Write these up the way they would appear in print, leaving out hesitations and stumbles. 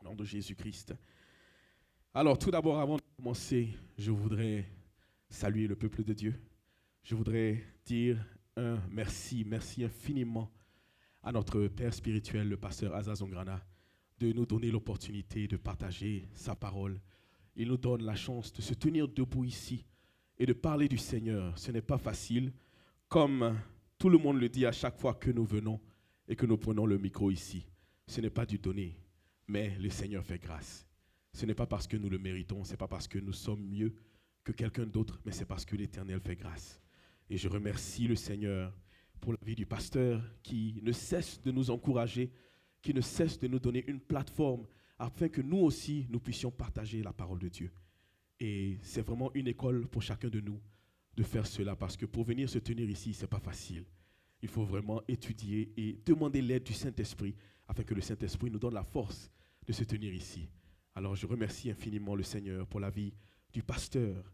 nom de Jésus-Christ. Alors, tout d'abord, avant de commencer, je voudrais saluer le peuple de Dieu. Je voudrais dire un merci, merci infiniment à notre Père spirituel, le pasteur Asa Zongrana, de nous donner l'opportunité de partager sa parole. Il nous donne la chance de se tenir debout ici et de parler du Seigneur. Ce n'est pas facile, comme tout le monde le dit à chaque fois que nous venons et que nous prenons le micro ici. Ce n'est pas du donné, mais le Seigneur fait grâce. Ce n'est pas parce que nous le méritons, ce n'est pas parce que nous sommes mieux que quelqu'un d'autre, mais c'est parce que l'Éternel fait grâce. Et je remercie le Seigneur pour la vie du pasteur qui ne cesse de nous encourager, qui ne cesse de nous donner une plateforme afin que nous aussi, nous puissions partager la parole de Dieu. Et c'est vraiment une école pour chacun de nous de faire cela, parce que pour venir se tenir ici, ce n'est pas facile. Il faut vraiment étudier et demander l'aide du Saint-Esprit afin que le Saint-Esprit nous donne la force de se tenir ici. Alors je remercie infiniment le Seigneur pour la vie du pasteur.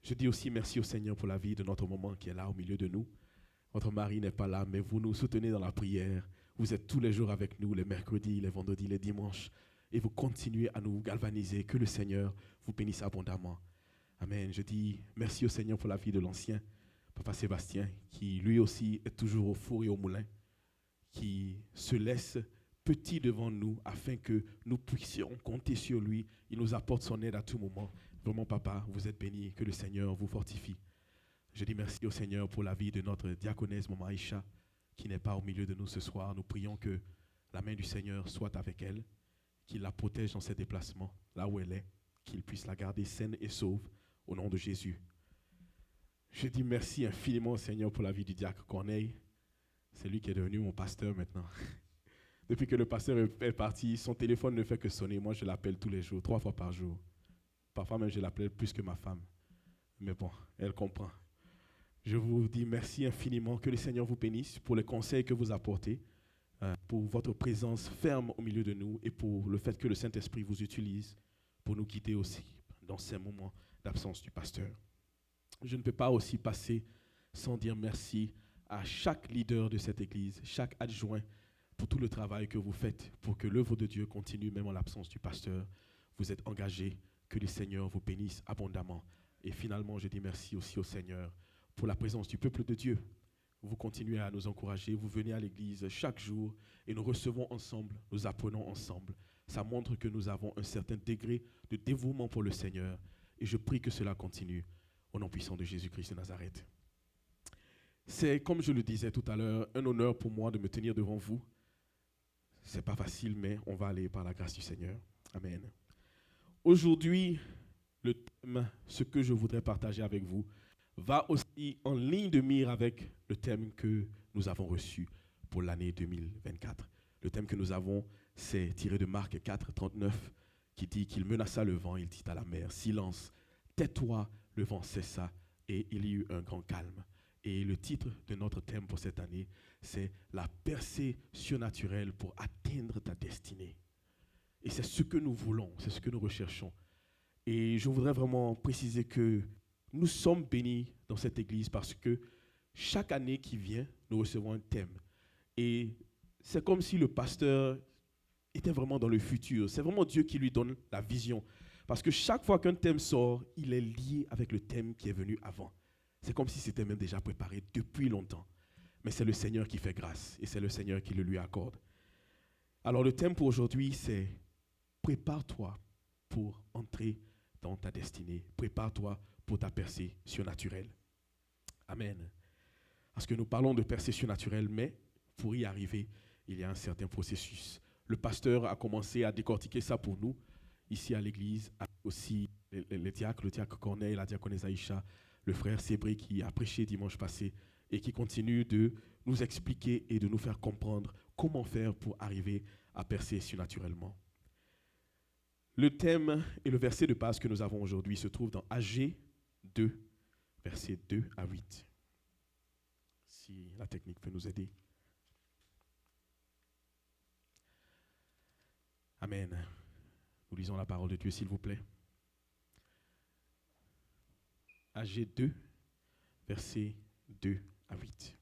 Je dis aussi merci au Seigneur pour la vie de notre maman qui est là au milieu de nous. Votre mari n'est pas là, mais vous nous soutenez dans la prière. Vous êtes tous les jours avec nous, les mercredis, les vendredis, les dimanches. Et vous continuez à nous galvaniser. Que le Seigneur vous bénisse abondamment. Amen. Je dis merci au Seigneur pour la vie de l'ancien Papa Sébastien, qui lui aussi est toujours au four et au moulin, qui se laisse petit devant nous afin que nous puissions compter sur lui. Il nous apporte son aide à tout moment. Vraiment, papa, vous êtes béni. Que le Seigneur vous fortifie. Je dis merci au Seigneur pour la vie de notre diaconesse, Maman Aïcha, qui n'est pas au milieu de nous ce soir. Nous prions que la main du Seigneur soit avec elle, qu'il la protège dans ses déplacements, là où elle est, qu'il puisse la garder saine et sauve, au nom de Jésus. Je dis merci infiniment au Seigneur pour la vie du diacre Corneille. C'est lui qui est devenu mon pasteur maintenant. Depuis que le pasteur est parti, son téléphone ne fait que sonner. Moi, je l'appelle tous les jours, 3 fois par jour. Parfois même, je l'appelle plus que ma femme. Mais bon, elle comprend. Je vous dis merci infiniment. Que le Seigneur vous bénisse pour les conseils que vous apportez, pour votre présence ferme au milieu de nous et pour le fait que le Saint-Esprit vous utilise pour nous guider aussi dans ces moments d'absence du pasteur. Je ne peux pas aussi passer sans dire merci à chaque leader de cette église, chaque adjoint, pour tout le travail que vous faites pour que l'œuvre de Dieu continue même en l'absence du pasteur. Vous êtes engagés, que le Seigneur vous bénisse abondamment. Et finalement, je dis merci aussi au Seigneur pour la présence du peuple de Dieu. Vous continuez à nous encourager, vous venez à l'église chaque jour et nous recevons ensemble, nous apprenons ensemble. Ça montre que nous avons un certain degré de dévouement pour le Seigneur et je prie que cela continue au nom puissant de Jésus-Christ de Nazareth. C'est, comme je le disais tout à l'heure, un honneur pour moi de me tenir devant vous. Ce n'est pas facile, mais on va aller par la grâce du Seigneur. Amen. Aujourd'hui, le thème, ce que je voudrais partager avec vous, va aussi en ligne de mire avec le thème que nous avons reçu pour l'année 2024. Le thème que nous avons, c'est tiré de Marc 4, 39, qui dit qu'il menaça le vent, il dit à la mer, silence, tais-toi, le vent cessa, et il y eut un grand calme. Et le titre de notre thème pour cette année, c'est la percée surnaturelle pour atteindre ta destinée. Et c'est ce que nous voulons, c'est ce que nous recherchons. Et je voudrais vraiment préciser que nous sommes bénis dans cette église parce que chaque année qui vient, nous recevons un thème. Et c'est comme si le pasteur était vraiment dans le futur. C'est vraiment Dieu qui lui donne la vision. Parce que chaque fois qu'un thème sort, il est lié avec le thème qui est venu avant. C'est comme si c'était même déjà préparé depuis longtemps. Mais c'est le Seigneur qui fait grâce et c'est le Seigneur qui le lui accorde. Alors le thème pour aujourd'hui, c'est « Prépare-toi pour entrer dans ta destinée. Prépare-toi pour ta percée surnaturelle. » Amen. Parce que nous parlons de percée surnaturelle, mais pour y arriver, il y a un certain processus. Le pasteur a commencé à décortiquer ça pour nous, ici à l'église, aussi les diacres, le diacre Corneille, la diaconesse Aïcha, le frère Sébré qui a prêché dimanche passé et qui continue de nous expliquer et de nous faire comprendre comment faire pour arriver à percer surnaturellement. Le thème et le verset de base que nous avons aujourd'hui se trouve dans Agé 2, versets 2 à 8. Si la technique peut nous aider. Amen. Nous lisons la parole de Dieu, s'il vous plaît. Agé 2, versets 2 à 8.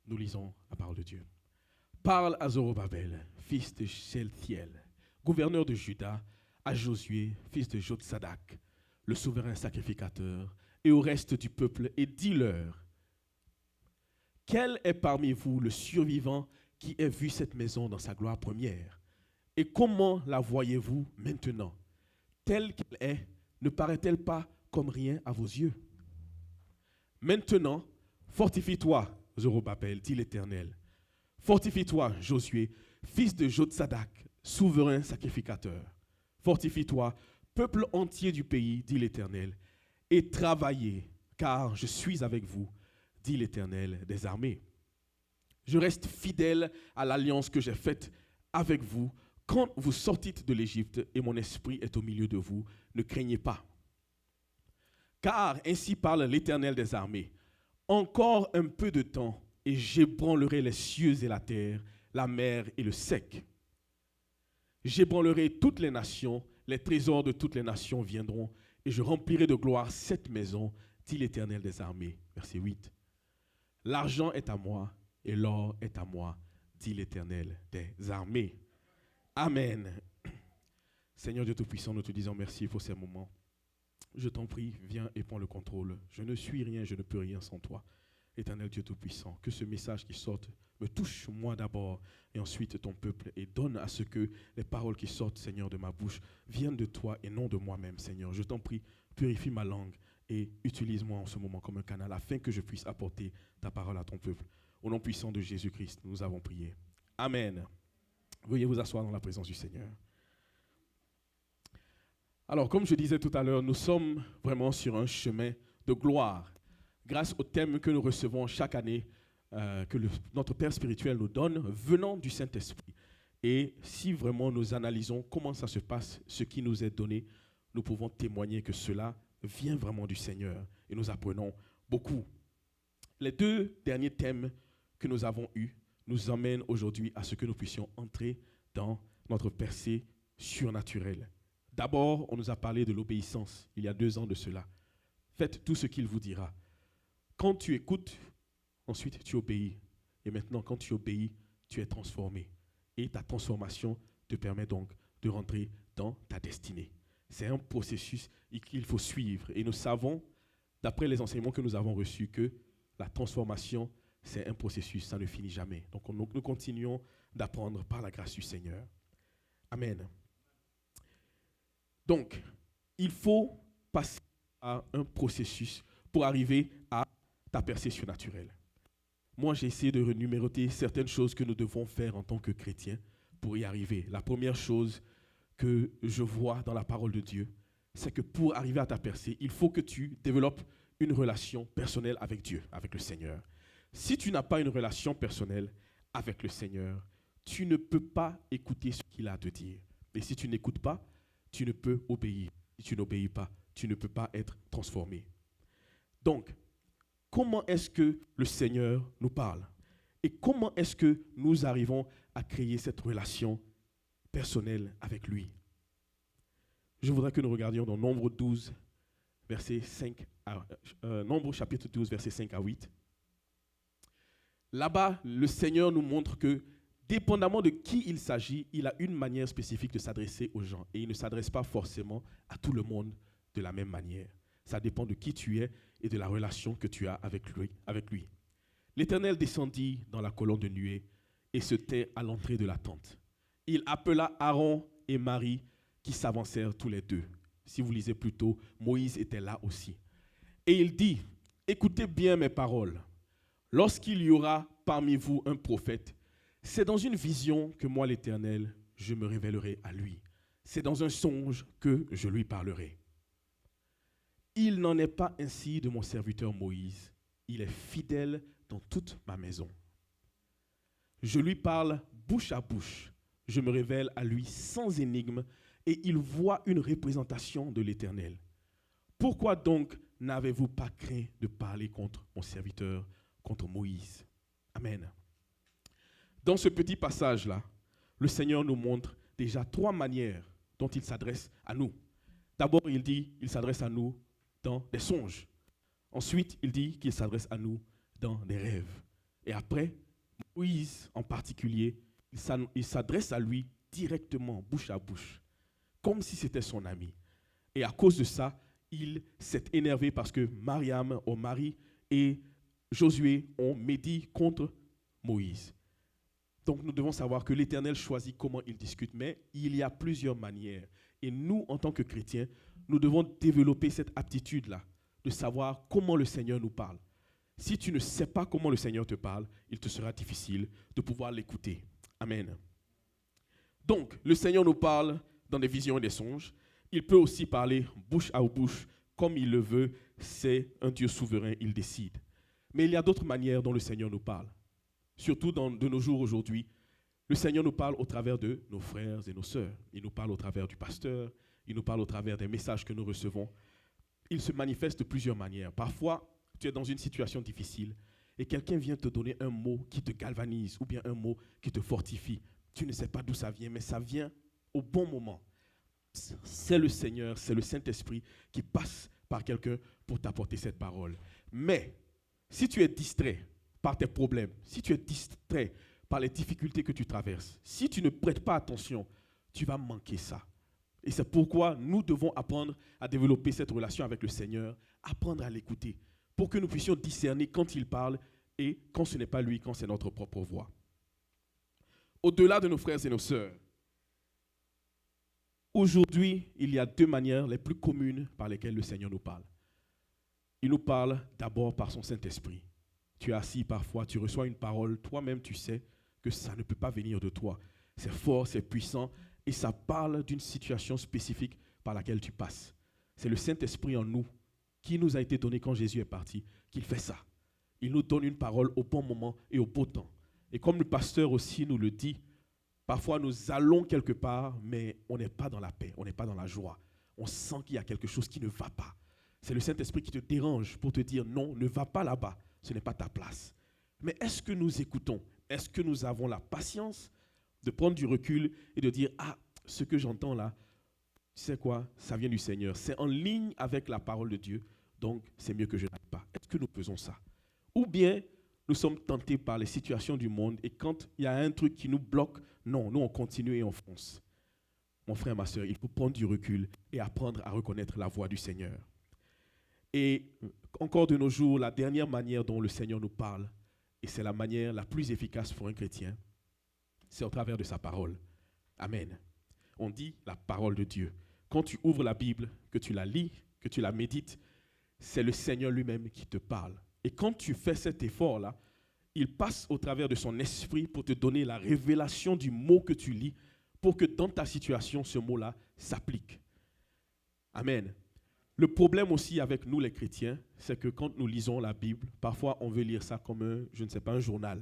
Nous lisons la parole de Dieu. Parle à Zorobabel, fils de Sheltiel, gouverneur de Juda, à Josué, fils de Jotsadak, le souverain sacrificateur, et au reste du peuple, et dis-leur, quel est parmi vous le survivant qui ait vu cette maison dans sa gloire première? Et comment la voyez-vous maintenant? Telle qu'elle est, ne paraît-elle pas comme rien à vos yeux? Maintenant, fortifie-toi, Zorobabel, dit l'Éternel. Fortifie-toi, Josué, fils de Jotsadak, souverain sacrificateur. Fortifie-toi, peuple entier du pays, dit l'Éternel, et travaillez, car je suis avec vous, dit l'Éternel des armées. Je reste fidèle à l'alliance que j'ai faite avec vous quand vous sortîtes de l'Égypte et mon esprit est au milieu de vous. Ne craignez pas. Car ainsi parle l'Éternel des armées. Encore un peu de temps et j'ébranlerai les cieux et la terre, la mer et le sec. J'ébranlerai toutes les nations, les trésors de toutes les nations viendront et je remplirai de gloire cette maison, dit l'Éternel des armées. Verset 8. L'argent est à moi et l'or est à moi, dit l'Éternel des armées. Amen. Seigneur Dieu Tout-Puissant, nous te disons merci pour ces moments. Je t'en prie, viens et prends le contrôle. Je ne suis rien, je ne peux rien sans toi. Éternel Dieu Tout-Puissant, que ce message qui sorte me touche moi d'abord et ensuite ton peuple et donne à ce que les paroles qui sortent, Seigneur, de ma bouche viennent de toi et non de moi-même, Seigneur. Je t'en prie, purifie ma langue et utilise-moi en ce moment comme un canal afin que je puisse apporter ta parole à ton peuple. Au nom puissant de Jésus-Christ, nous avons prié. Amen. Veuillez vous asseoir dans la présence du Seigneur. Alors, comme je disais tout à l'heure, nous sommes vraiment sur un chemin de gloire. Grâce au thème que nous recevons chaque année, que notre Père spirituel nous donne, venant du Saint-Esprit. Et si vraiment nous analysons comment ça se passe, ce qui nous est donné, nous pouvons témoigner que cela vient vraiment du Seigneur. Et nous apprenons beaucoup. Les deux derniers thèmes que nous avons eus nous emmènent aujourd'hui à ce que nous puissions entrer dans notre percée surnaturelle. D'abord, on nous a parlé de l'obéissance, il y a 2 ans de cela. Faites tout ce qu'il vous dira. Quand tu écoutes, ensuite tu obéis. Et maintenant, quand tu obéis, tu es transformé. Et ta transformation te permet donc de rentrer dans ta destinée. C'est un processus qu'il faut suivre. Et nous savons, d'après les enseignements que nous avons reçus, que la transformation, c'est un processus, ça ne finit jamais. Donc nous continuons d'apprendre par la grâce du Seigneur. Amen. Donc, il faut passer à un processus pour arriver à ta percée surnaturelle. Moi, j'ai essayé de renuméroter certaines choses que nous devons faire en tant que chrétiens pour y arriver. La première chose que je vois dans la parole de Dieu, c'est que pour arriver à ta percée, il faut que tu développes une relation personnelle avec Dieu, avec le Seigneur. Si tu n'as pas une relation personnelle avec le Seigneur, tu ne peux pas écouter ce qu'il a à te dire. Et si tu n'écoutes pas, tu ne peux obéir. Si tu n'obéis pas, tu ne peux pas être transformé. Donc, comment est-ce que le Seigneur nous parle? Et comment est-ce que nous arrivons à créer cette relation personnelle avec lui? Je voudrais que nous regardions dans Nombre 12, verset 5 à, Nombre chapitre 12, verset 5 à 8. Là-bas, le Seigneur nous montre que, dépendamment de qui il s'agit, il a une manière spécifique de s'adresser aux gens. Et il ne s'adresse pas forcément à tout le monde de la même manière. Ça dépend de qui tu es et de la relation que tu as avec lui. L'Éternel descendit dans la colonne de nuée et se tait à l'entrée de la tente. Il appela Aaron et Marie qui s'avancèrent tous les deux. Si vous lisez plus tôt, Moïse était là aussi. Et il dit, écoutez bien mes paroles. Lorsqu'il y aura parmi vous un prophète, c'est dans une vision que moi, l'Éternel, je me révélerai à lui. C'est dans un songe que je lui parlerai. Il n'en est pas ainsi de mon serviteur Moïse. Il est fidèle dans toute ma maison. Je lui parle bouche à bouche. Je me révèle à lui sans énigme et il voit une représentation de l'Éternel. Pourquoi donc n'avez-vous pas craint de parler contre mon serviteur, contre Moïse? Amen. Dans ce petit passage-là, le Seigneur nous montre déjà 3 manières dont il s'adresse à nous. D'abord, il dit qu'il s'adresse à nous dans des songes. Ensuite, il dit qu'il s'adresse à nous dans des rêves. Et après, Moïse en particulier, il s'adresse à lui directement, bouche à bouche, comme si c'était son ami. Et à cause de ça, il s'est énervé parce que Mariam, ou Marie, et Josué ont médit contre Moïse. Donc nous devons savoir que l'Éternel choisit comment il discute, mais il y a plusieurs manières. Et nous, en tant que chrétiens, nous devons développer cette aptitude-là, de savoir comment le Seigneur nous parle. Si tu ne sais pas comment le Seigneur te parle, il te sera difficile de pouvoir l'écouter. Amen. Donc, le Seigneur nous parle dans des visions et des songes. Il peut aussi parler bouche à bouche, comme il le veut. C'est un Dieu souverain, il décide. Mais il y a d'autres manières dont le Seigneur nous parle. Surtout de nos jours aujourd'hui, le Seigneur nous parle au travers de nos frères et nos sœurs. Il nous parle au travers du pasteur, il nous parle au travers des messages que nous recevons. Il se manifeste de plusieurs manières. Parfois, tu es dans une situation difficile et quelqu'un vient te donner un mot qui te galvanise ou bien un mot qui te fortifie. Tu ne sais pas d'où ça vient, mais ça vient au bon moment. C'est le Seigneur, c'est le Saint-Esprit qui passe par quelqu'un pour t'apporter cette parole. Mais si tu es distrait par tes problèmes, si tu es distrait par les difficultés que tu traverses, si tu ne prêtes pas attention, tu vas manquer ça. Et c'est pourquoi nous devons apprendre à développer cette relation avec le Seigneur, apprendre à l'écouter, pour que nous puissions discerner quand il parle et quand ce n'est pas lui, quand c'est notre propre voix. Au-delà de nos frères et nos sœurs, aujourd'hui, il y a deux manières les plus communes par lesquelles le Seigneur nous parle. Il nous parle d'abord par son Saint-Esprit. Tu es assis parfois, tu reçois une parole, toi-même tu sais que ça ne peut pas venir de toi. C'est fort, c'est puissant et ça parle d'une situation spécifique par laquelle tu passes. C'est le Saint-Esprit en nous qui nous a été donné quand Jésus est parti, qu'il fait ça. Il nous donne une parole au bon moment et au bon temps. Et comme le pasteur aussi nous le dit, parfois nous allons quelque part, mais on n'est pas dans la paix, on n'est pas dans la joie. On sent qu'il y a quelque chose qui ne va pas. C'est le Saint-Esprit qui te dérange pour te dire non, ne va pas là-bas, ce n'est pas ta place. Mais est-ce que nous écoutons? Est-ce que nous avons la patience de prendre du recul et de dire ah, ce que j'entends là, tu sais quoi, ça vient du Seigneur. C'est en ligne avec la parole de Dieu, donc c'est mieux que je n'aille pas. Est-ce que nous faisons ça? Ou bien nous sommes tentés par les situations du monde et quand il y a un truc qui nous bloque, non, nous on continue et on fonce. Mon frère, ma soeur, il faut prendre du recul et apprendre à reconnaître la voix du Seigneur. Et encore de nos jours, la dernière manière dont le Seigneur nous parle, et c'est la manière la plus efficace pour un chrétien, c'est au travers de sa parole. Amen. On dit la parole de Dieu. Quand tu ouvres la Bible, que tu la lis, que tu la médites, c'est le Seigneur lui-même qui te parle. Et quand tu fais cet effort-là, il passe au travers de son esprit pour te donner la révélation du mot que tu lis, pour que dans ta situation, ce mot-là s'applique. Amen. Le problème aussi avec nous les chrétiens, c'est que quand nous lisons la Bible, parfois on veut lire ça comme un journal.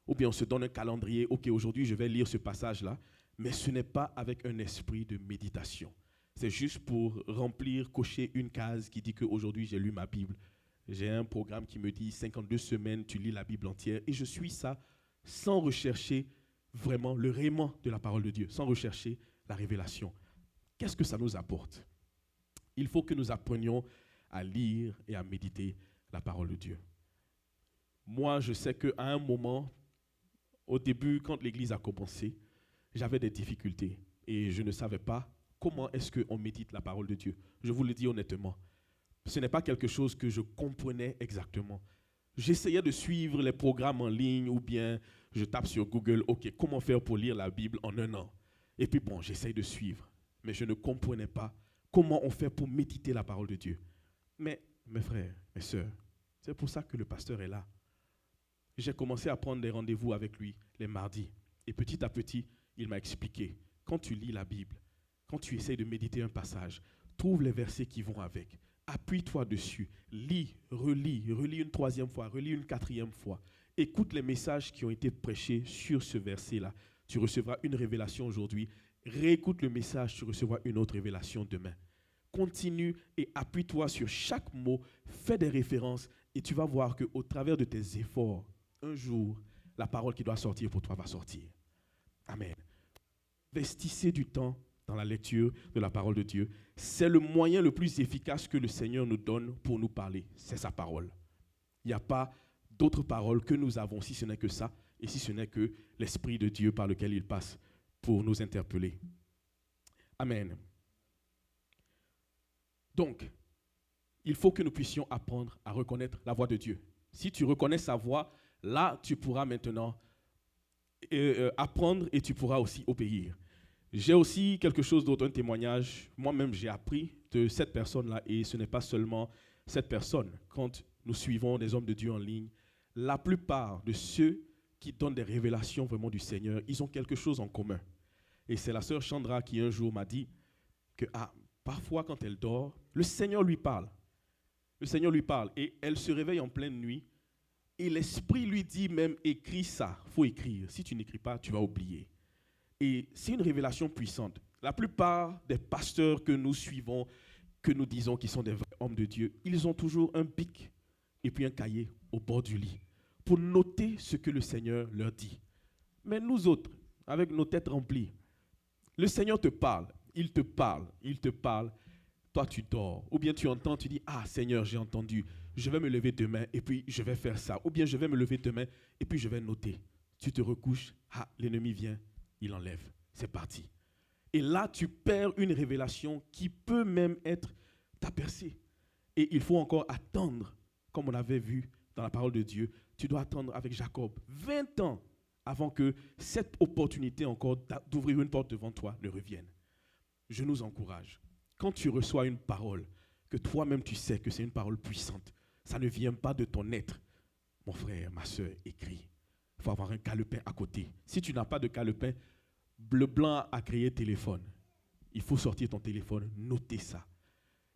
Ou bien on se donne un calendrier, ok, aujourd'hui je vais lire ce passage-là, mais ce n'est pas avec un esprit de méditation. C'est juste pour remplir, cocher une case qui dit qu'aujourd'hui j'ai lu ma Bible. J'ai un programme qui me dit 52 semaines, tu lis la Bible entière, et je suis ça sans rechercher vraiment le rayement de la parole de Dieu, sans rechercher la révélation. Qu'est-ce que ça nous apporte? Il faut que nous apprenions à lire et à méditer la parole de Dieu. Moi, je sais qu'à un moment, au début, quand l'Église a commencé, j'avais des difficultés et je ne savais pas comment est-ce qu'on médite la parole de Dieu. Je vous le dis honnêtement, ce n'est pas quelque chose que je comprenais exactement. J'essayais de suivre les programmes en ligne ou bien je tape sur Google, ok, comment faire pour lire la Bible en 1 an? Et puis bon, j'essaye de suivre, mais je ne comprenais pas comment on fait pour méditer la parole de Dieu. Mais mes frères, mes sœurs, c'est pour ça que le pasteur est là. J'ai commencé à prendre des rendez-vous avec lui les mardis. Et petit à petit, il m'a expliqué, quand tu lis la Bible, quand tu essayes de méditer un passage, trouve les versets qui vont avec. Appuie-toi dessus, lis, relis une 3e fois, relis une 4e fois. Écoute les messages qui ont été prêchés sur ce verset-là. Tu recevras une révélation aujourd'hui. Réécoute le message, tu recevras une autre révélation demain. Continue et appuie-toi sur chaque mot, fais des références et tu vas voir qu'au travers de tes efforts, un jour, la parole qui doit sortir pour toi va sortir. Amen. Investissez du temps dans la lecture de la parole de Dieu. C'est le moyen le plus efficace que le Seigneur nous donne pour nous parler. C'est sa parole. Il n'y a pas d'autres paroles que nous avons, si ce n'est que ça, et si ce n'est que l'Esprit de Dieu par lequel il passe pour nous interpeller. Amen. Donc, il faut que nous puissions apprendre à reconnaître la voix de Dieu. Si tu reconnais sa voix, là, tu pourras maintenant apprendre et tu pourras aussi obéir. J'ai aussi quelque chose d'autre, un témoignage. Moi-même, j'ai appris de cette personne-là, et ce n'est pas seulement cette personne. Quand nous suivons des hommes de Dieu en ligne, la plupart de ceux qui donnent des révélations vraiment du Seigneur, ils ont quelque chose en commun. Et c'est la sœur Chandra qui un jour m'a dit que parfois quand elle dort, le Seigneur lui parle. Le Seigneur lui parle et elle se réveille en pleine nuit et l'Esprit lui dit même, écris ça, il faut écrire. Si tu n'écris pas, tu vas oublier. Et c'est une révélation puissante. La plupart des pasteurs que nous suivons, que nous disons qu'ils sont des vrais hommes de Dieu, ils ont toujours un bic et puis un cahier au bord du lit pour noter ce que le Seigneur leur dit. Mais nous autres, avec nos têtes remplies, le Seigneur te parle, il te parle, il te parle. Toi, tu dors. Ou bien tu entends, tu dis, Seigneur, j'ai entendu, je vais me lever demain et puis je vais faire ça. Ou bien je vais me lever demain et puis je vais noter. Tu te recouches, l'ennemi vient, il enlève. C'est parti. Et là, tu perds une révélation qui peut même être ta percée. Et il faut encore attendre, comme on avait vu dans la parole de Dieu, tu dois attendre avec Jacob 20 ans avant que cette opportunité encore d'ouvrir une porte devant toi ne revienne. Je nous encourage. Quand tu reçois une parole, que toi-même tu sais que c'est une parole puissante, ça ne vient pas de ton être. Mon frère, ma soeur, écris. Il faut avoir un calepin à côté. Si tu n'as pas de calepin, le blanc a créé téléphone. Il faut sortir ton téléphone, noter ça.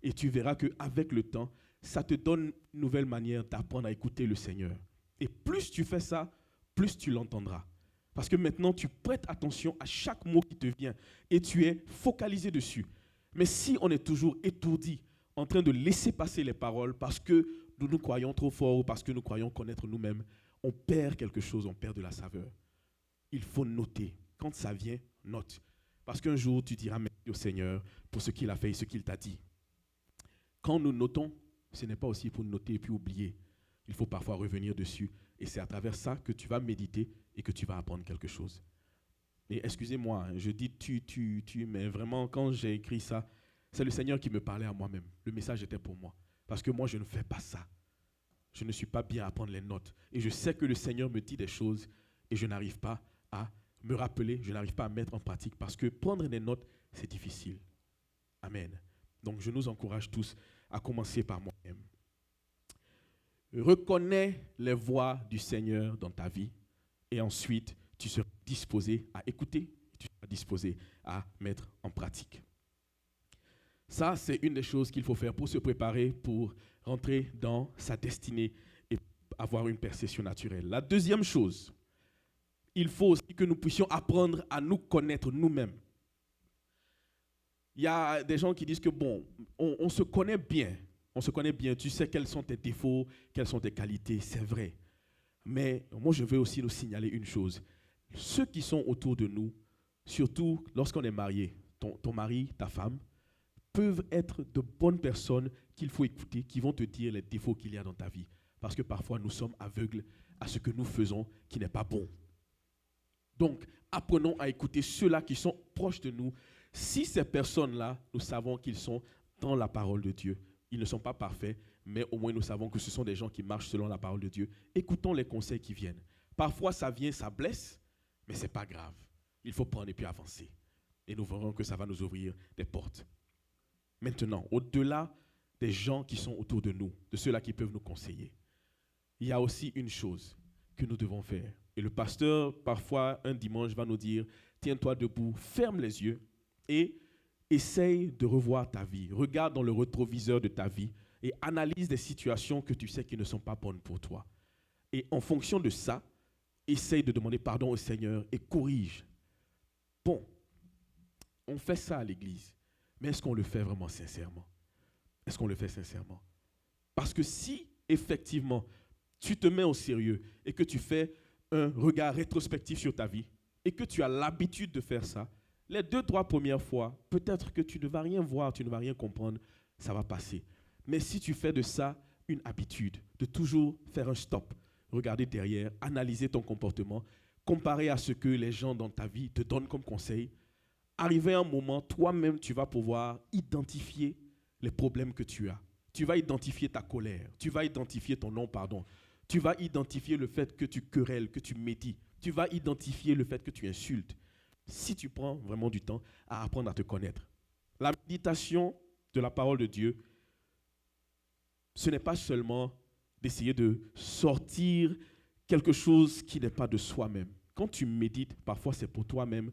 Et tu verras qu'avec le temps, ça te donne une nouvelle manière d'apprendre à écouter le Seigneur. Et plus tu fais ça, plus tu l'entendras. Parce que maintenant, tu prêtes attention à chaque mot qui te vient et tu es focalisé dessus. Mais si on est toujours étourdi, en train de laisser passer les paroles parce que nous nous croyons trop fort ou parce que nous croyons connaître nous-mêmes, on perd quelque chose, on perd de la saveur. Il faut noter. Quand ça vient, note. Parce qu'un jour, tu diras merci au Seigneur pour ce qu'il a fait et ce qu'il t'a dit. Quand nous notons, ce n'est pas aussi pour noter et puis oublier. Il faut parfois revenir dessus. Et c'est à travers ça que tu vas méditer et que tu vas apprendre quelque chose. Et excusez-moi, je dis tu, mais vraiment, quand j'ai écrit ça, c'est le Seigneur qui me parlait à moi-même. Le message était pour moi. Parce que moi, je ne fais pas ça. Je ne suis pas bien à prendre les notes. Et je sais que le Seigneur me dit des choses et je n'arrive pas à me rappeler, je n'arrive pas à mettre en pratique parce que prendre des notes, c'est difficile. Amen. Donc, je nous encourage tous à commencer par moi-même. Reconnais les voix du Seigneur dans ta vie et ensuite, tu seras disposé à écouter, tu seras disposé à mettre en pratique. Ça, c'est une des choses qu'il faut faire pour se préparer, pour rentrer dans sa destinée et avoir une perception naturelle. La deuxième chose, il faut aussi que nous puissions apprendre à nous connaître nous-mêmes. Il y a des gens qui disent que on se connaît bien. On se connaît bien. Tu sais quels sont tes défauts, quelles sont tes qualités. C'est vrai. Mais moi, je veux aussi nous signaler une chose. Ceux qui sont autour de nous, surtout lorsqu'on est marié, ton mari, ta femme, peuvent être de bonnes personnes qu'il faut écouter, qui vont te dire les défauts qu'il y a dans ta vie. Parce que parfois, nous sommes aveugles à ce que nous faisons qui n'est pas bon. Donc, apprenons à écouter ceux-là qui sont proches de nous. Si ces personnes-là, nous savons qu'ils sont dans la parole de Dieu, ils ne sont pas parfaits, mais au moins nous savons que ce sont des gens qui marchent selon la parole de Dieu. Écoutons les conseils qui viennent. Parfois, ça vient, ça blesse, mais ce n'est pas grave. Il faut prendre et puis avancer. Et nous verrons que ça va nous ouvrir des portes. Maintenant, au-delà des gens qui sont autour de nous, de ceux-là qui peuvent nous conseiller, il y a aussi une chose que nous devons faire. Et le pasteur, parfois, un dimanche, va nous dire, tiens-toi debout, ferme les yeux et essaye de revoir ta vie. Regarde dans le rétroviseur de ta vie et analyse des situations que tu sais qui ne sont pas bonnes pour toi. Et en fonction de ça, essaye de demander pardon au Seigneur et corrige. Bon, on fait ça à l'église, mais est-ce qu'on le fait vraiment sincèrement? Est-ce qu'on le fait sincèrement? Parce que si, effectivement, tu te mets au sérieux et que tu fais un regard rétrospectif sur ta vie et que tu as l'habitude de faire ça, les 2-3 premières fois, peut-être que tu ne vas rien voir, tu ne vas rien comprendre, ça va passer. Mais si tu fais de ça une habitude, de toujours faire un stop, regarder derrière, analyser ton comportement, comparer à ce que les gens dans ta vie te donnent comme conseil. Arrivé à un moment, toi-même, tu vas pouvoir identifier les problèmes que tu as. Tu vas identifier ta colère, tu vas identifier ton non-pardon, tu vas identifier le fait que tu querelles, que tu médites, tu vas identifier le fait que tu insultes. Si tu prends vraiment du temps à apprendre à te connaître. La méditation de la parole de Dieu, ce n'est pas seulement d'essayer de sortir quelque chose qui n'est pas de soi-même. Quand tu médites, parfois c'est pour toi-même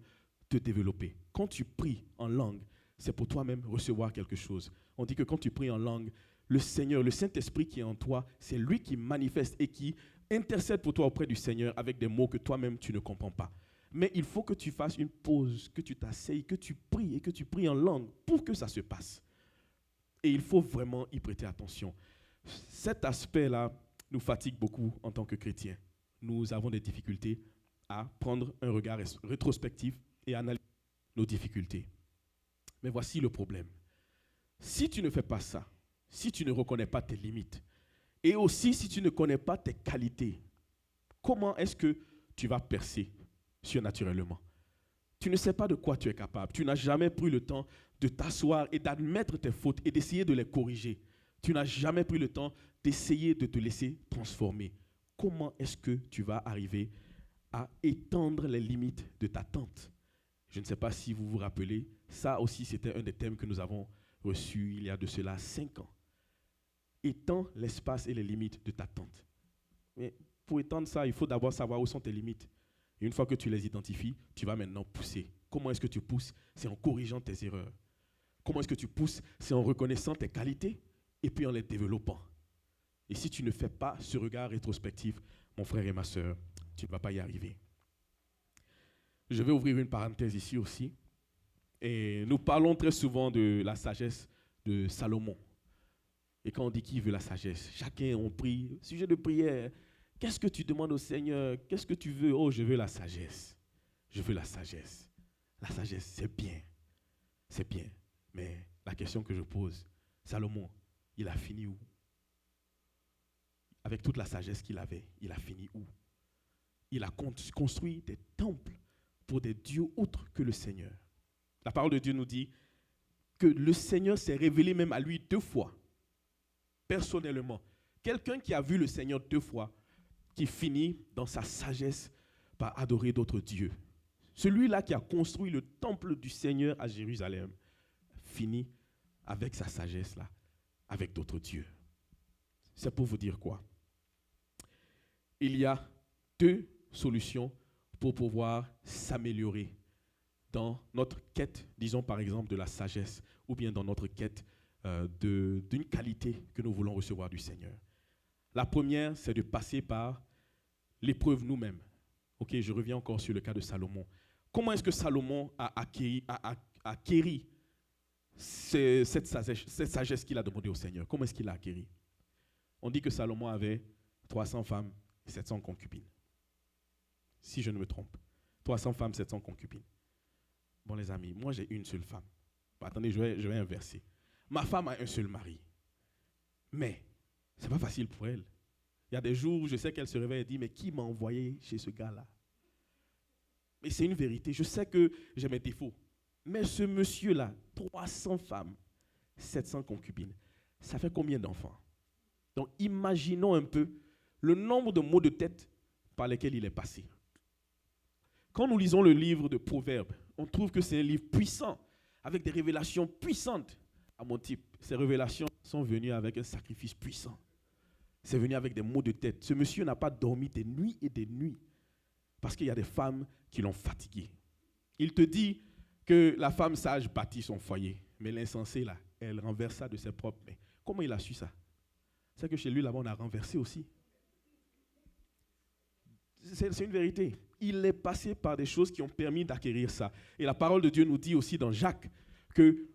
te développer. Quand tu pries en langue, c'est pour toi-même recevoir quelque chose. On dit que quand tu pries en langue, le Seigneur, le Saint-Esprit qui est en toi, c'est lui qui manifeste et qui intercède pour toi auprès du Seigneur avec des mots que toi-même tu ne comprends pas. Mais il faut que tu fasses une pause, que tu t'asseyes, que tu pries et que tu pries en langue pour que ça se passe. Et il faut vraiment y prêter attention. Cet aspect-là nous fatigue beaucoup en tant que chrétiens. Nous avons des difficultés à prendre un regard rétrospectif et analyser nos difficultés. Mais voici le problème. Si tu ne fais pas ça, si tu ne reconnais pas tes limites, et aussi si tu ne connais pas tes qualités, comment est-ce que tu vas percer surnaturellement? Tu ne sais pas de quoi tu es capable. Tu n'as jamais pris le temps de t'asseoir et d'admettre tes fautes et d'essayer de les corriger. Tu n'as jamais pris le temps d'essayer de te laisser transformer. Comment est-ce que tu vas arriver à étendre les limites de ta tente? Je ne sais pas si vous vous rappelez, ça aussi c'était un des thèmes que nous avons reçus il y a de cela 5 ans. Étends l'espace et les limites de ta tente. Mais pour étendre ça, il faut d'abord savoir où sont tes limites. Et une fois que tu les identifies, tu vas maintenant pousser. Comment est-ce que tu pousses? C'est en corrigeant tes erreurs. Comment est-ce que tu pousses? C'est en reconnaissant tes qualités et puis en les développant. Et si tu ne fais pas ce regard rétrospectif, mon frère et ma sœur, tu ne vas pas y arriver. Je vais ouvrir une parenthèse ici aussi. Et nous parlons très souvent de la sagesse de Salomon. Et quand on dit qui veut la sagesse, chacun on prie, sujet de prière, qu'est-ce que tu demandes au Seigneur? Qu'est-ce que tu veux? Oh, je veux la sagesse. Je veux la sagesse. La sagesse, c'est bien. C'est bien. Mais la question que je pose, Salomon, il a fini où? Avec toute la sagesse qu'il avait, il a fini où? Il a construit des temples pour des dieux autres que le Seigneur. La parole de Dieu nous dit que le Seigneur s'est révélé même à lui 2 fois, personnellement. Quelqu'un qui a vu le Seigneur 2 fois, qui finit dans sa sagesse par adorer d'autres dieux. Celui-là qui a construit le temple du Seigneur à Jérusalem, finit avec sa sagesse-là, avec d'autres dieux. C'est pour vous dire quoi? Il y a 2 solutions pour pouvoir s'améliorer dans notre quête, disons par exemple de la sagesse, ou bien dans notre quête d'une qualité que nous voulons recevoir du Seigneur. La première, c'est de passer par l'épreuve nous-mêmes. Ok, je reviens encore sur le cas de Salomon. Comment est-ce que Salomon a acquéri cette sagesse qu'il a demandé au Seigneur? Comment est-ce qu'il l'a acquéri? On dit que Salomon avait 300 femmes et 700 concubines. Si je ne me trompe. 300 femmes, 700 concubines. Bon les amis, moi j'ai une seule femme. Bon, attendez, je vais inverser. Ma femme a un seul mari. Mais ce n'est pas facile pour elle. Il y a des jours où je sais qu'elle se réveille et dit, mais qui m'a envoyé chez ce gars-là? Mais c'est une vérité. Je sais que j'ai mes défauts. Mais ce monsieur-là, 300 femmes, 700 concubines, ça fait combien d'enfants? Donc imaginons un peu le nombre de mots de tête par lesquels il est passé. Quand nous lisons le livre de Proverbes, on trouve que c'est un livre puissant, avec des révélations puissantes. À mon type, ces révélations sont venues avec un sacrifice puissant. C'est venu avec des maux de tête. Ce monsieur n'a pas dormi des nuits et des nuits parce qu'il y a des femmes qui l'ont fatigué. Il te dit que la femme sage bâtit son foyer, mais l'insensée, là, elle renverse ça de ses propres mains. Comment il a su ça? C'est que chez lui, là-bas, on a renversé aussi. C'est une vérité. Il est passé par des choses qui ont permis d'acquérir ça. Et la parole de Dieu nous dit aussi dans Jacques que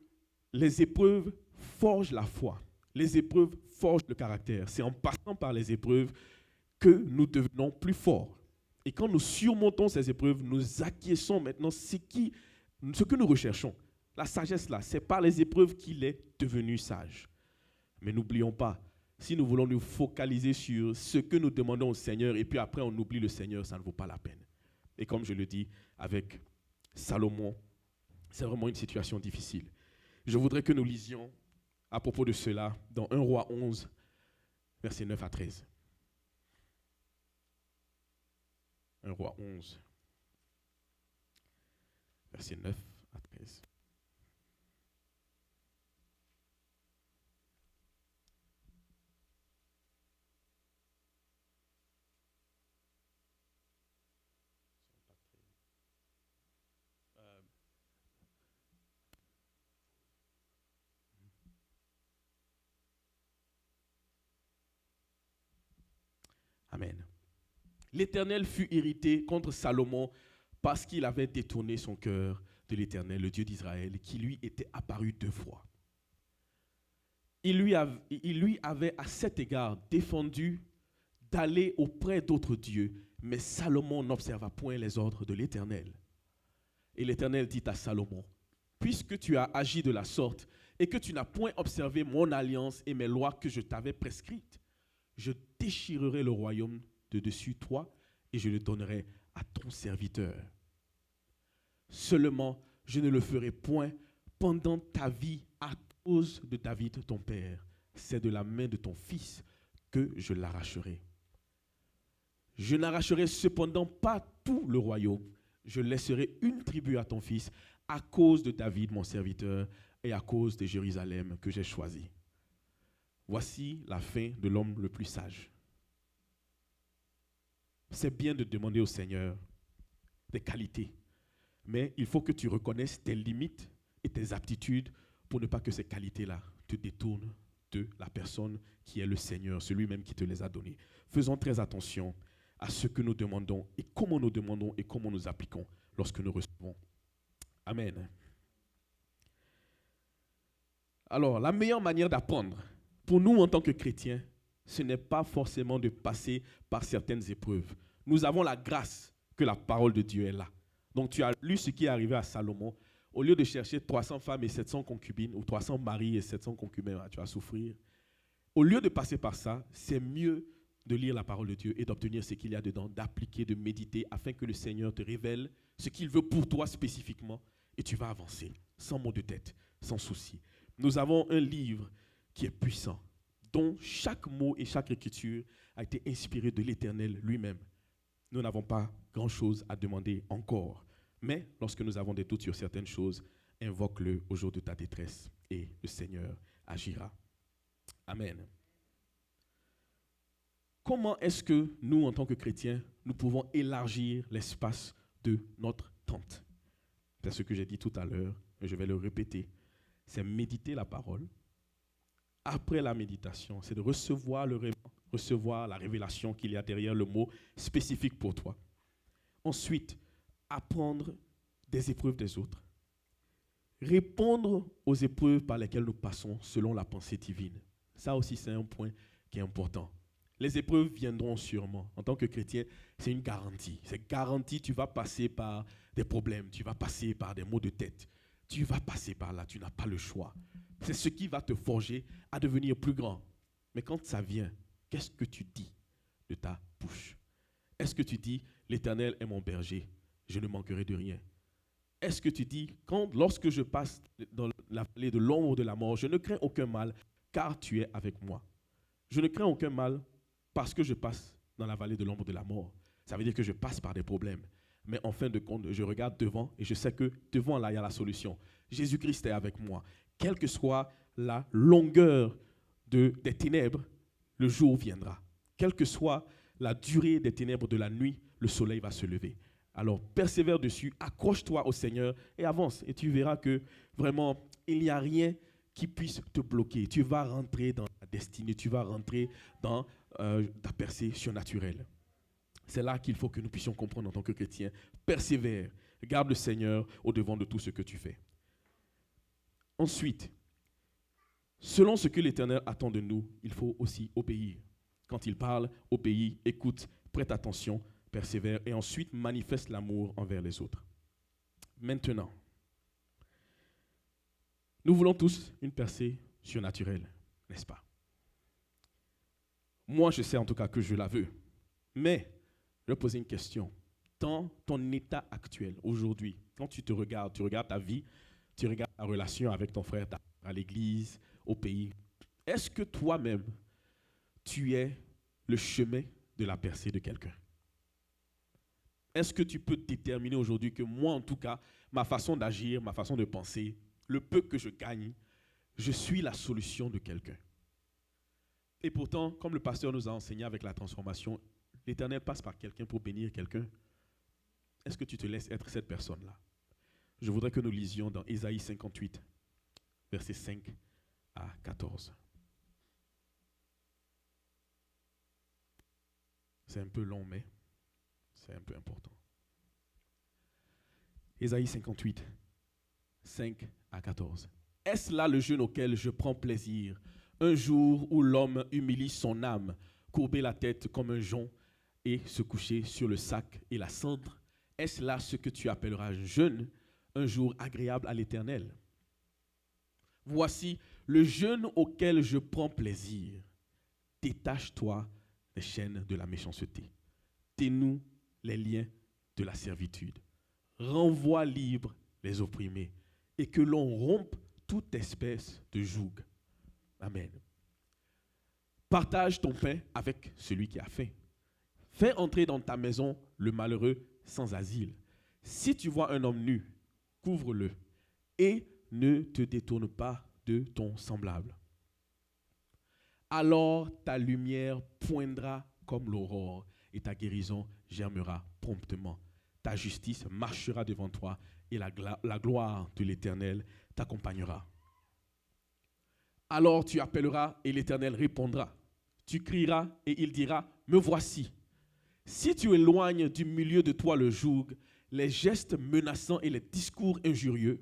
les épreuves forgent la foi. Les épreuves forgent le caractère. C'est en passant par les épreuves que nous devenons plus forts. Et quand nous surmontons ces épreuves, nous acquiesçons maintenant ce que nous recherchons. La sagesse là, c'est par les épreuves qu'il est devenu sage. Mais n'oublions pas Si nous voulons nous focaliser sur ce que nous demandons au Seigneur et puis après on oublie le Seigneur, ça ne vaut pas la peine. Et comme je le dis avec Salomon, c'est vraiment une situation difficile. Je voudrais que nous lisions à propos de cela dans 1 Roi 11, versets 9 à 13. 1 Roi 11, versets 9 à 13. Amen. L'Éternel fut irrité contre Salomon parce qu'il avait détourné son cœur de l'Éternel, le Dieu d'Israël, qui lui était apparu 2 fois. Il lui avait à cet égard défendu d'aller auprès d'autres dieux, mais Salomon n'observa point les ordres de l'Éternel. Et l'Éternel dit à Salomon, puisque tu as agi de la sorte et que tu n'as point observé mon alliance et mes lois que je t'avais prescrites, je déchirerai le royaume de dessus toi et je le donnerai à ton serviteur. Seulement, je ne le ferai point pendant ta vie à cause de David ton père. C'est de la main de ton fils que je l'arracherai. Je n'arracherai cependant pas tout le royaume. Je laisserai une tribu à ton fils à cause de David mon serviteur et à cause de Jérusalem que j'ai choisi. Voici la fin de l'homme le plus sage. C'est bien de demander au Seigneur des qualités, mais il faut que tu reconnaisses tes limites et tes aptitudes pour ne pas que ces qualités-là te détournent de la personne qui est le Seigneur, celui-même qui te les a données. Faisons très attention à ce que nous demandons et comment nous appliquons lorsque nous recevons. Amen. Alors, la meilleure manière d'apprendre pour nous en tant que chrétiens, ce n'est pas forcément de passer par certaines épreuves. Nous avons la grâce que la parole de Dieu est là. Donc tu as lu ce qui est arrivé à Salomon. Au lieu de chercher 300 femmes et 700 concubines, ou 300 maris et 700 concubins, tu vas souffrir. Au lieu de passer par ça, c'est mieux de lire la parole de Dieu et d'obtenir ce qu'il y a dedans, d'appliquer, de méditer, afin que le Seigneur te révèle ce qu'il veut pour toi spécifiquement. Et tu vas avancer, sans maux de tête, sans souci. Nous avons un livre qui est puissant, dont chaque mot et chaque écriture a été inspiré de l'Éternel lui-même. Nous n'avons pas grand-chose à demander encore. Mais lorsque nous avons des doutes sur certaines choses, invoque-le au jour de ta détresse et le Seigneur agira. Amen. Comment est-ce que nous, en tant que chrétiens, nous pouvons élargir l'espace de notre tente? C'est ce que j'ai dit tout à l'heure, mais je vais le répéter. C'est méditer la parole. Après la méditation, c'est de recevoir la révélation qu'il y a derrière le mot spécifique pour toi. Ensuite, apprendre des épreuves des autres. Répondre aux épreuves par lesquelles nous passons selon la pensée divine. Ça aussi, c'est un point qui est important. Les épreuves viendront sûrement. En tant que chrétien, c'est une garantie. C'est garanti, tu vas passer par des problèmes, tu vas passer par des maux de tête. Tu vas passer par là, tu n'as pas le choix. C'est ce qui va te forger à devenir plus grand. Mais quand ça vient, qu'est-ce que tu dis de ta bouche? Est-ce que tu dis, l'Éternel est mon berger, je ne manquerai de rien? Est-ce que tu dis, lorsque je passe dans la vallée de l'ombre de la mort, je ne crains aucun mal, car tu es avec moi? Je ne crains aucun mal parce que je passe dans la vallée de l'ombre de la mort. Ça veut dire que je passe par des problèmes. Mais en fin de compte, je regarde devant et je sais que devant là, il y a la solution. Jésus-Christ est avec moi. Quelle que soit la longueur des ténèbres, le jour viendra. Quelle que soit la durée des ténèbres de la nuit, le soleil va se lever. Alors, persévère dessus, accroche-toi au Seigneur et avance. Et tu verras que vraiment, il n'y a rien qui puisse te bloquer. Tu vas rentrer dans ta destinée, tu vas rentrer dans ta percée surnaturelle. C'est là qu'il faut que nous puissions comprendre en tant que chrétiens. Persévère, garde le Seigneur au devant de tout ce que tu fais. Ensuite, selon ce que l'Éternel attend de nous, il faut aussi obéir. Quand il parle, obéis, écoute, prête attention, persévère et ensuite manifeste l'amour envers les autres. Maintenant, nous voulons tous une percée surnaturelle, n'est-ce pas? Moi, je sais en tout cas que je la veux. Mais, je vais poser une question. Dans ton état actuel, aujourd'hui, quand tu regardes ta vie, tu regardes ta relation avec ton frère, à l'église, au pays, est-ce que toi-même, tu es le chemin de la percée de quelqu'un? Est-ce que tu peux déterminer aujourd'hui que moi, en tout cas, ma façon d'agir, ma façon de penser, le peu que je gagne, je suis la solution de quelqu'un? Et pourtant, comme le pasteur nous a enseigné avec la transformation, l'Éternel passe par quelqu'un pour bénir quelqu'un. Est-ce que tu te laisses être cette personne-là? Je voudrais que nous lisions dans Ésaïe 58, versets 5 à 14. C'est un peu long, mais c'est un peu important. Ésaïe 58, 5 à 14. Est-ce là le jeûne auquel je prends plaisir, un jour où l'homme humilie son âme, courber la tête comme un jonc et se coucher sur le sac et la cendre? Est-ce là ce que tu appelleras jeûne, un jour agréable à l'Éternel? Voici le jeûne auquel je prends plaisir. Détache-toi des chaînes de la méchanceté. Dénoue les liens de la servitude. Renvoie libre les opprimés et que l'on rompe toute espèce de joug. Amen. Partage ton pain avec celui qui a faim. Fais entrer dans ta maison le malheureux sans asile. Si tu vois un homme nu, couvre-le et ne te détourne pas de ton semblable. Alors ta lumière poindra comme l'aurore et ta guérison germera promptement. Ta justice marchera devant toi et la gloire de l'Éternel t'accompagnera. Alors tu appelleras et l'Éternel répondra. Tu crieras et il dira, me voici. Si tu éloignes du milieu de toi le joug, les gestes menaçants et les discours injurieux,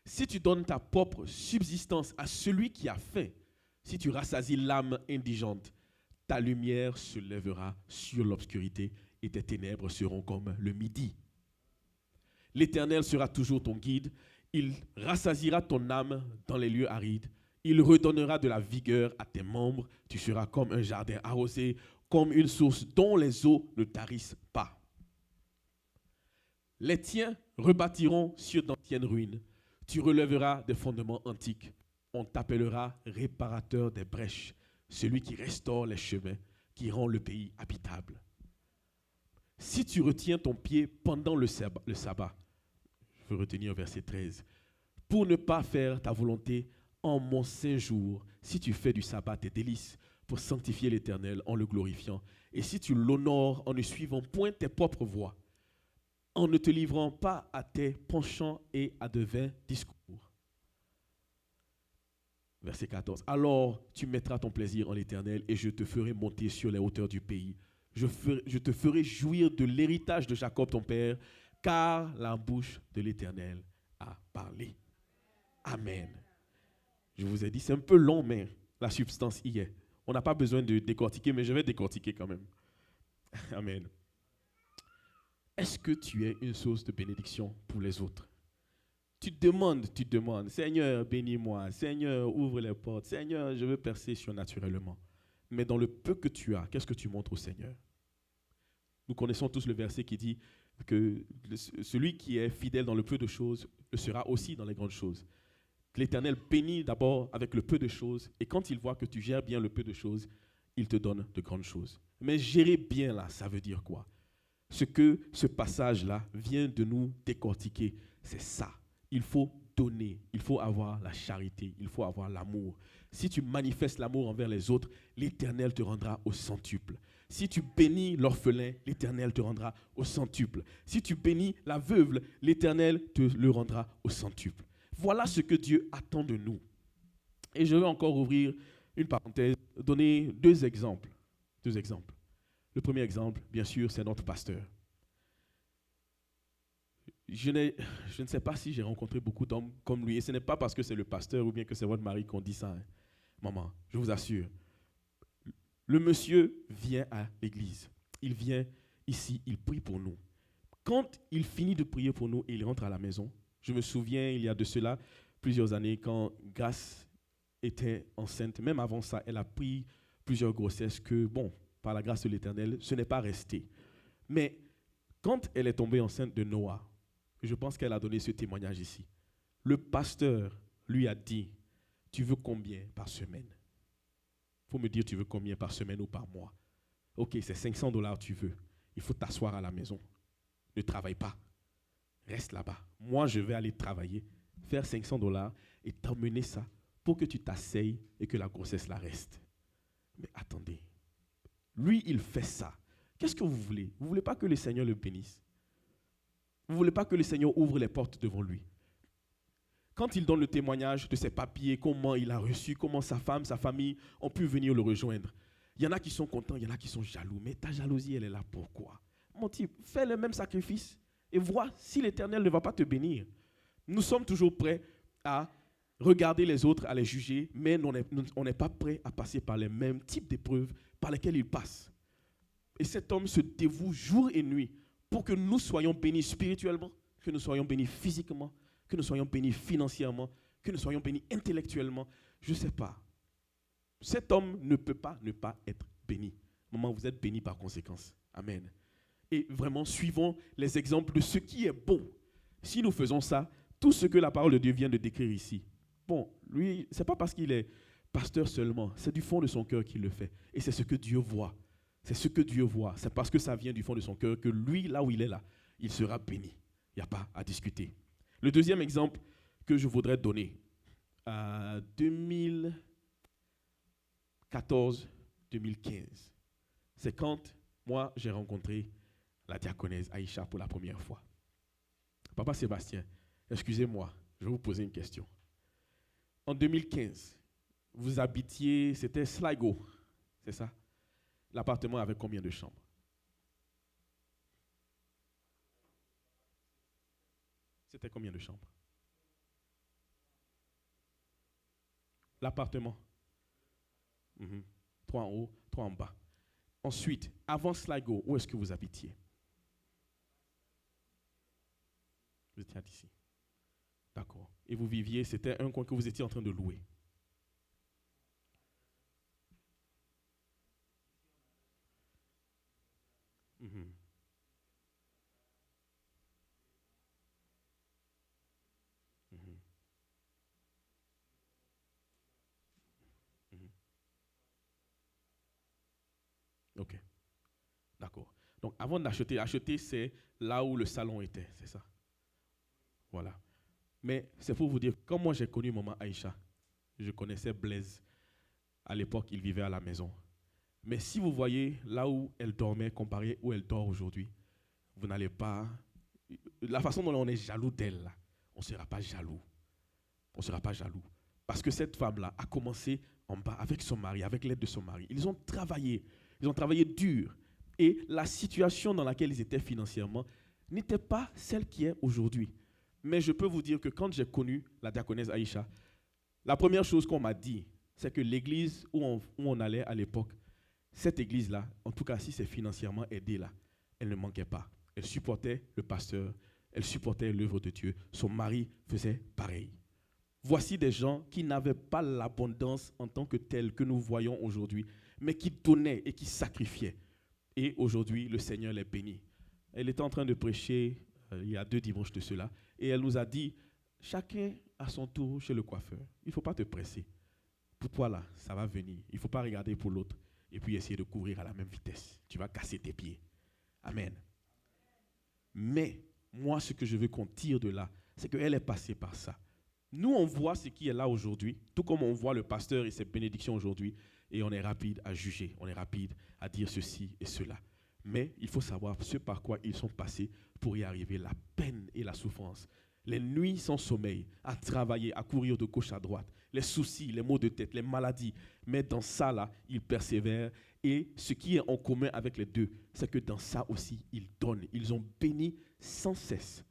si tu donnes ta propre subsistance à celui qui a faim, si tu rassasies l'âme indigente, ta lumière se lèvera sur l'obscurité et tes ténèbres seront comme le midi. L'Éternel sera toujours ton guide, il rassasiera ton âme dans les lieux arides, il redonnera de la vigueur à tes membres, tu seras comme un jardin arrosé, comme une source dont les eaux ne tarissent pas. Les tiens rebâtiront sur d'anciennes ruines, tu relèveras des fondements antiques, on t'appellera réparateur des brèches, celui qui restaure les chemins, qui rend le pays habitable. Si tu retiens ton pied pendant le sabbat, je veux retenir verset 13, pour ne pas faire ta volonté en mon saint jour, si tu fais du sabbat tes délices, pour sanctifier l'Éternel en le glorifiant, et si tu l'honores en ne suivant point tes propres voies, en ne te livrant pas à tes penchants et à de vains discours. Verset 14. Alors tu mettras ton plaisir en l'Éternel et je te ferai monter sur les hauteurs du pays. Je te ferai jouir de l'héritage de Jacob ton père, car la bouche de l'Éternel a parlé. Amen. Je vous ai dit, c'est un peu long, mais la substance y est. On n'a pas besoin de décortiquer, mais je vais décortiquer quand même. Amen. Est-ce que tu es une source de bénédiction pour les autres? Tu te demandes, Seigneur, bénis-moi, Seigneur, ouvre les portes, Seigneur, je veux percer surnaturellement. Mais dans le peu que tu as, qu'est-ce que tu montres au Seigneur? Nous connaissons tous le verset qui dit que celui qui est fidèle dans le peu de choses le sera aussi dans les grandes choses. L'Éternel bénit d'abord avec le peu de choses et quand il voit que tu gères bien le peu de choses, il te donne de grandes choses. Mais gérer bien là, ça veut dire quoi? Ce que ce passage-là vient de nous décortiquer, c'est ça. Il faut donner, il faut avoir la charité, il faut avoir l'amour. Si tu manifestes l'amour envers les autres, l'Éternel te rendra au centuple. Si tu bénis l'orphelin, l'Éternel te rendra au centuple. Si tu bénis la veuve, l'Éternel te le rendra au centuple. Voilà ce que Dieu attend de nous. Et je vais encore ouvrir une parenthèse, donner deux exemples. Le premier exemple, bien sûr, c'est notre pasteur. Je ne sais pas si j'ai rencontré beaucoup d'hommes comme lui. Et ce n'est pas parce que c'est le pasteur ou bien que c'est votre mari qu'on dit ça. Hein. Maman, je vous assure. Le monsieur vient à l'église. Il vient ici, il prie pour nous. Quand il finit de prier pour nous et il rentre à la maison, je me souviens, il y a de cela plusieurs années, quand Grace était enceinte, même avant ça, elle a pris plusieurs grossesses que, bon, par la grâce de l'Éternel, ce n'est pas resté. Mais quand elle est tombée enceinte de Noah, je pense qu'elle a donné ce témoignage ici. Le pasteur lui a dit, tu veux combien par semaine? Il faut me dire, tu veux combien par semaine ou par mois? Ok, c'est $500 tu veux. Il faut t'asseoir à la maison. Ne travaille pas. Reste là-bas. Moi, je vais aller travailler, faire $500 et t'emmener ça pour que tu t'asseyes et que la grossesse la reste. Mais attendez. Lui, il fait ça. Qu'est-ce que vous voulez? Vous ne voulez pas que le Seigneur le bénisse? Vous ne voulez pas que le Seigneur ouvre les portes devant lui? Quand il donne le témoignage de ses papiers, comment il a reçu, comment sa femme, sa famille ont pu venir le rejoindre. Il y en a qui sont contents, il y en a qui sont jaloux. Mais ta jalousie, elle est là pourquoi? Mon type, fais le même sacrifice et vois si l'Éternel ne va pas te bénir. Nous sommes toujours prêts à regarder les autres, à les juger, mais on n'est pas prêt à passer par les mêmes types d'épreuves par lesquelles ils passent. Et cet homme se dévoue jour et nuit pour que nous soyons bénis spirituellement, que nous soyons bénis physiquement, que nous soyons bénis financièrement, que nous soyons bénis intellectuellement. Je ne sais pas. Cet homme ne peut pas ne pas être béni. Maman, vous êtes bénis par conséquence. Amen. Et vraiment, suivons les exemples de ce qui est bon. Si nous faisons ça, tout ce que la parole de Dieu vient de décrire ici, bon, lui, ce n'est pas parce qu'il est pasteur seulement, c'est du fond de son cœur qu'il le fait. Et c'est ce que Dieu voit. C'est ce que Dieu voit. C'est parce que ça vient du fond de son cœur que lui, là où il est là, il sera béni. Il n'y a pas à discuter. Le deuxième exemple que je voudrais donner, 2014-2015, c'est quand moi j'ai rencontré la diaconesse Aïcha pour la première fois. Papa Sébastien, excusez-moi, je vais vous poser une question. En 2015, vous habitiez, c'était Sligo, c'est ça? L'appartement avait combien de chambres? C'était combien de chambres? L'appartement. 3 en haut, 3 en bas. Ensuite, avant Sligo, où est-ce que vous habitiez? Vous étiez ici. D'accord. Et vous viviez, c'était un coin que vous étiez en train de louer. Mhm. Mhm. Mhm. Ok. D'accord. Donc, avant d'acheter, acheter, c'est là où le salon était, c'est ça? Voilà. Mais c'est pour vous dire, quand moi j'ai connu maman Aïcha, je connaissais Blaise. À l'époque, il vivait à la maison. Mais si vous voyez là où elle dormait comparé où elle dort aujourd'hui, vous n'allez pas... La façon dont on est jaloux d'elle, là, on ne sera pas jaloux. On ne sera pas jaloux. Parce que cette femme-là a commencé en bas avec son mari, avec l'aide de son mari. Ils ont travaillé dur. Et la situation dans laquelle ils étaient financièrement n'était pas celle qui est aujourd'hui. Mais je peux vous dire que quand j'ai connu la diaconesse Aïcha, la première chose qu'on m'a dit, c'est que l'église où on allait à l'époque, cette église-là, en tout cas si c'est financièrement aidé là, elle ne manquait pas. Elle supportait le pasteur, elle supportait l'œuvre de Dieu. Son mari faisait pareil. Voici des gens qui n'avaient pas l'abondance en tant que telle que nous voyons aujourd'hui, mais qui donnaient et qui sacrifiaient. Et aujourd'hui, le Seigneur les bénit. Elle était en train de prêcher il y a 2 dimanches de cela, et elle nous a dit, chacun à son tour chez le coiffeur. Il ne faut pas te presser. Pour toi là, ça va venir. Il ne faut pas regarder pour l'autre et puis essayer de courir à la même vitesse. Tu vas casser tes pieds. Amen. Mais moi, ce que je veux qu'on tire de là, c'est qu'elle est passée par ça. Nous, on voit ce qui est là aujourd'hui, tout comme on voit le pasteur et ses bénédictions aujourd'hui, et on est rapide à juger, on est rapide à dire ceci et cela. Mais il faut savoir ce par quoi ils sont passés pour y arriver, la peine et la souffrance. Les nuits sans sommeil, à travailler, à courir de gauche à droite, les soucis, les maux de tête, les maladies. Mais dans ça, là, ils persévèrent. Et ce qui est en commun avec les deux, c'est que dans ça aussi, ils donnent. Ils ont béni sans cesse.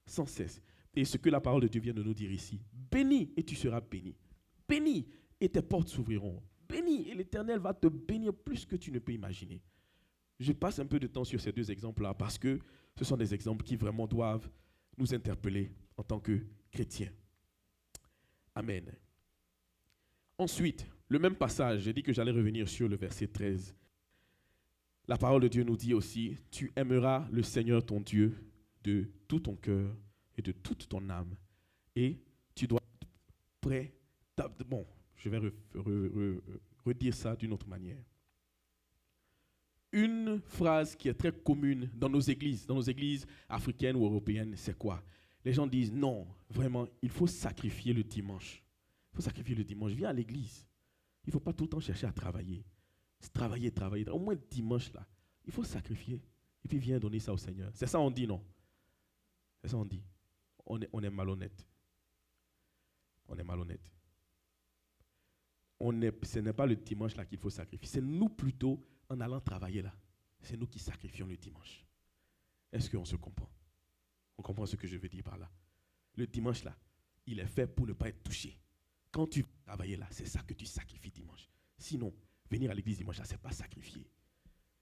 Sans cesse. Et ce que la parole de Dieu vient de nous dire ici, bénis et tu seras béni. Bénis et tes portes s'ouvriront. Bénis et l'Éternel va te bénir plus que tu ne peux imaginer. Je passe un peu de temps sur ces 2 exemples-là parce que ce sont des exemples qui vraiment doivent nous interpeller en tant que chrétiens. Amen. Ensuite, le même passage, j'ai dit que j'allais revenir sur le verset 13. La parole de Dieu nous dit aussi, tu aimeras le Seigneur ton Dieu de tout ton cœur et de toute ton âme. Et tu dois être prêt. Bon, je vais redire ça d'une autre manière. Une phrase qui est très commune dans nos églises africaines ou européennes, c'est quoi? Les gens disent non, vraiment, il faut sacrifier le dimanche. Il faut sacrifier le dimanche. Viens à l'église. Il ne faut pas tout le temps chercher à travailler. Travailler. Au moins dimanche, là, il faut sacrifier. Et puis viens donner ça au Seigneur. C'est ça on dit, non? C'est ça on dit. On est malhonnête. On est malhonnête. Ce n'est pas le dimanche là qu'il faut sacrifier. C'est nous plutôt, en allant travailler là. C'est nous qui sacrifions le dimanche. Est-ce qu'on se comprend? On comprend ce que je veux dire par là. Le dimanche là, il est fait pour ne pas être touché. Quand tu travailles là, c'est ça que tu sacrifies dimanche. Sinon, venir à l'église dimanche là, ce n'est pas sacrifier.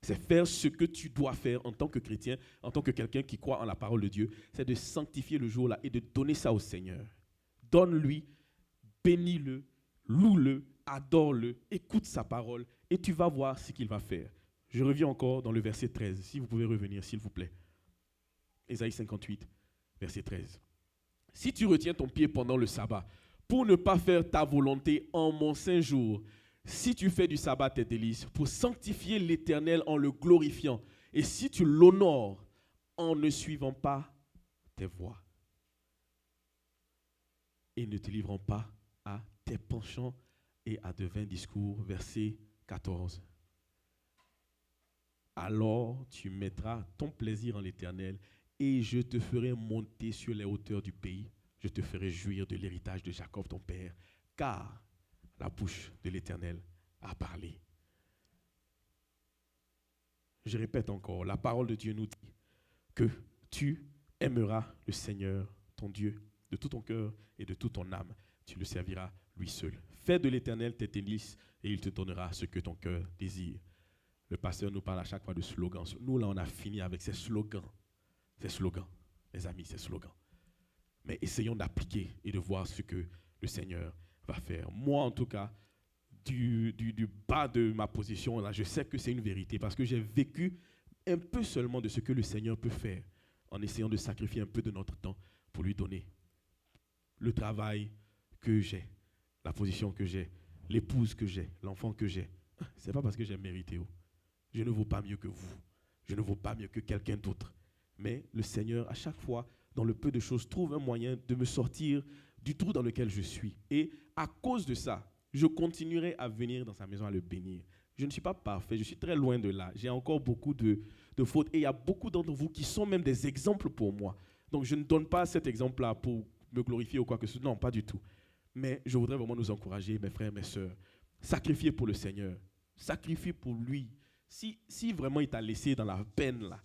C'est faire ce que tu dois faire en tant que chrétien, en tant que quelqu'un qui croit en la parole de Dieu. C'est de sanctifier le jour là et de donner ça au Seigneur. Donne-lui, bénis-le, loue-le, adore-le, écoute sa parole et tu vas voir ce qu'il va faire. Je reviens encore dans le verset 13. Si vous pouvez revenir, s'il vous plaît. Ésaïe 58, verset 13. Si tu retiens ton pied pendant le sabbat, pour ne pas faire ta volonté en mon saint jour, si tu fais du sabbat tes délices, pour sanctifier l'Éternel en le glorifiant, et si tu l'honores en ne suivant pas tes voies, et ne te livrant pas à tes penchants et à de vains discours, verset 14. Alors tu mettras ton plaisir en l'Éternel, et je te ferai monter sur les hauteurs du pays. Je te ferai jouir de l'héritage de Jacob ton père, car la bouche de l'Éternel a parlé. Je répète encore, la parole de Dieu nous dit que tu aimeras le Seigneur, ton Dieu, de tout ton cœur et de toute ton âme. Tu le serviras lui seul. Fais de l'Éternel tes délices et il te donnera ce que ton cœur désire. Le pasteur nous parle à chaque fois de slogans. Nous, là, on a fini avec ces slogans. Ces slogans, les amis, ces slogans. Mais essayons d'appliquer et de voir ce que le Seigneur va faire. Moi, en tout cas, du bas de ma position, là, je sais que c'est une vérité parce que j'ai vécu un peu seulement de ce que le Seigneur peut faire en essayant de sacrifier un peu de notre temps pour lui donner le travail que j'ai, la position que j'ai, l'épouse que j'ai, l'enfant que j'ai. Ce n'est pas parce que j'ai mérité. Je ne vaux pas mieux que vous. Je ne vaux pas mieux que quelqu'un d'autre. Mais le Seigneur, à chaque fois, dans le peu de choses, trouve un moyen de me sortir du trou dans lequel je suis. Et à cause de ça, je continuerai à venir dans sa maison à le bénir. Je ne suis pas parfait, je suis très loin de là. J'ai encore beaucoup de fautes. Et il y a beaucoup d'entre vous qui sont même des exemples pour moi. Donc je ne donne pas cet exemple-là pour me glorifier ou quoi que ce soit. Non, pas du tout. Mais je voudrais vraiment nous encourager, mes frères, mes sœurs. Sacrifiez pour le Seigneur. Sacrifiez pour lui. Si vraiment il t'a laissé dans la peine, là,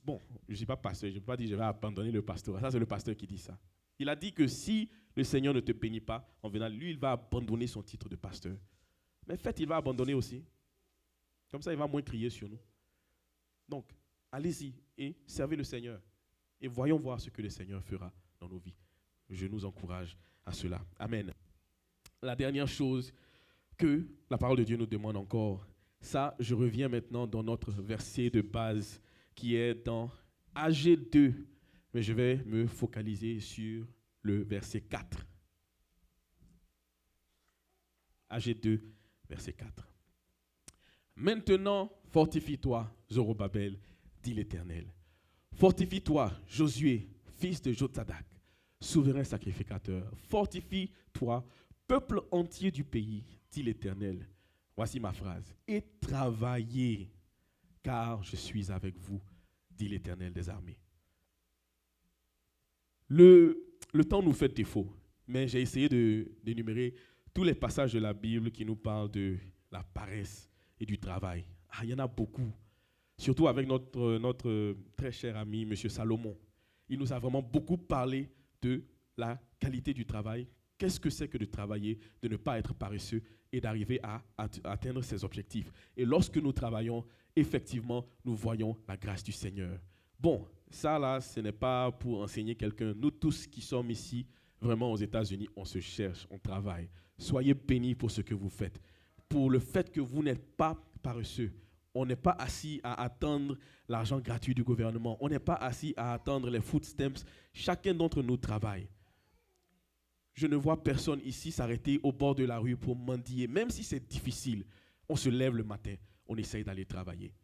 bon, je ne dis pas pasteur, je ne peux pas dire je vais abandonner le pasteur. Ça, c'est le pasteur qui dit ça. Il a dit que si le Seigneur ne te bénit pas, en venant, lui, il va abandonner son titre de pasteur. Mais en fait, il va abandonner aussi. Comme ça, il va moins crier sur nous. Donc, allez-y et servez le Seigneur. Et voyons voir ce que le Seigneur fera dans nos vies. Je nous encourage à cela. Amen. La dernière chose que la parole de Dieu nous demande encore, ça, je reviens maintenant dans notre verset de base qui est dans AG 2, mais je vais me focaliser sur le verset 4. AG 2, verset 4. Maintenant, fortifie-toi, Zorobabel, dit l'Éternel. Fortifie-toi, Josué, fils de Jotzadak, souverain sacrificateur. Fortifie-toi, peuple entier du pays, dit l'Éternel. Voici ma phrase. Et travaillez, car je suis avec vous, dit l'Éternel des armées. Le temps nous fait défaut, mais j'ai essayé d'énumérer tous les passages de la Bible qui nous parlent de la paresse et du travail. Il y en a beaucoup, surtout avec notre très cher ami, M. Salomon. Il nous a vraiment beaucoup parlé de la qualité du travail. Qu'est-ce que c'est que de travailler, de ne pas être paresseux et d'arriver à atteindre ses objectifs. Et lorsque nous travaillons, effectivement, nous voyons la grâce du Seigneur. Bon, ça là, ce n'est pas pour enseigner quelqu'un. Nous tous qui sommes ici, vraiment aux États-Unis, on se cherche, on travaille. Soyez bénis pour ce que vous faites. Pour le fait que vous n'êtes pas paresseux. On n'est pas assis à attendre l'argent gratuit du gouvernement. On n'est pas assis à attendre les food stamps. Chacun d'entre nous travaille. Je ne vois personne ici s'arrêter au bord de la rue pour mendier. Même si c'est difficile, on se lève le matin, on essaye d'aller travailler.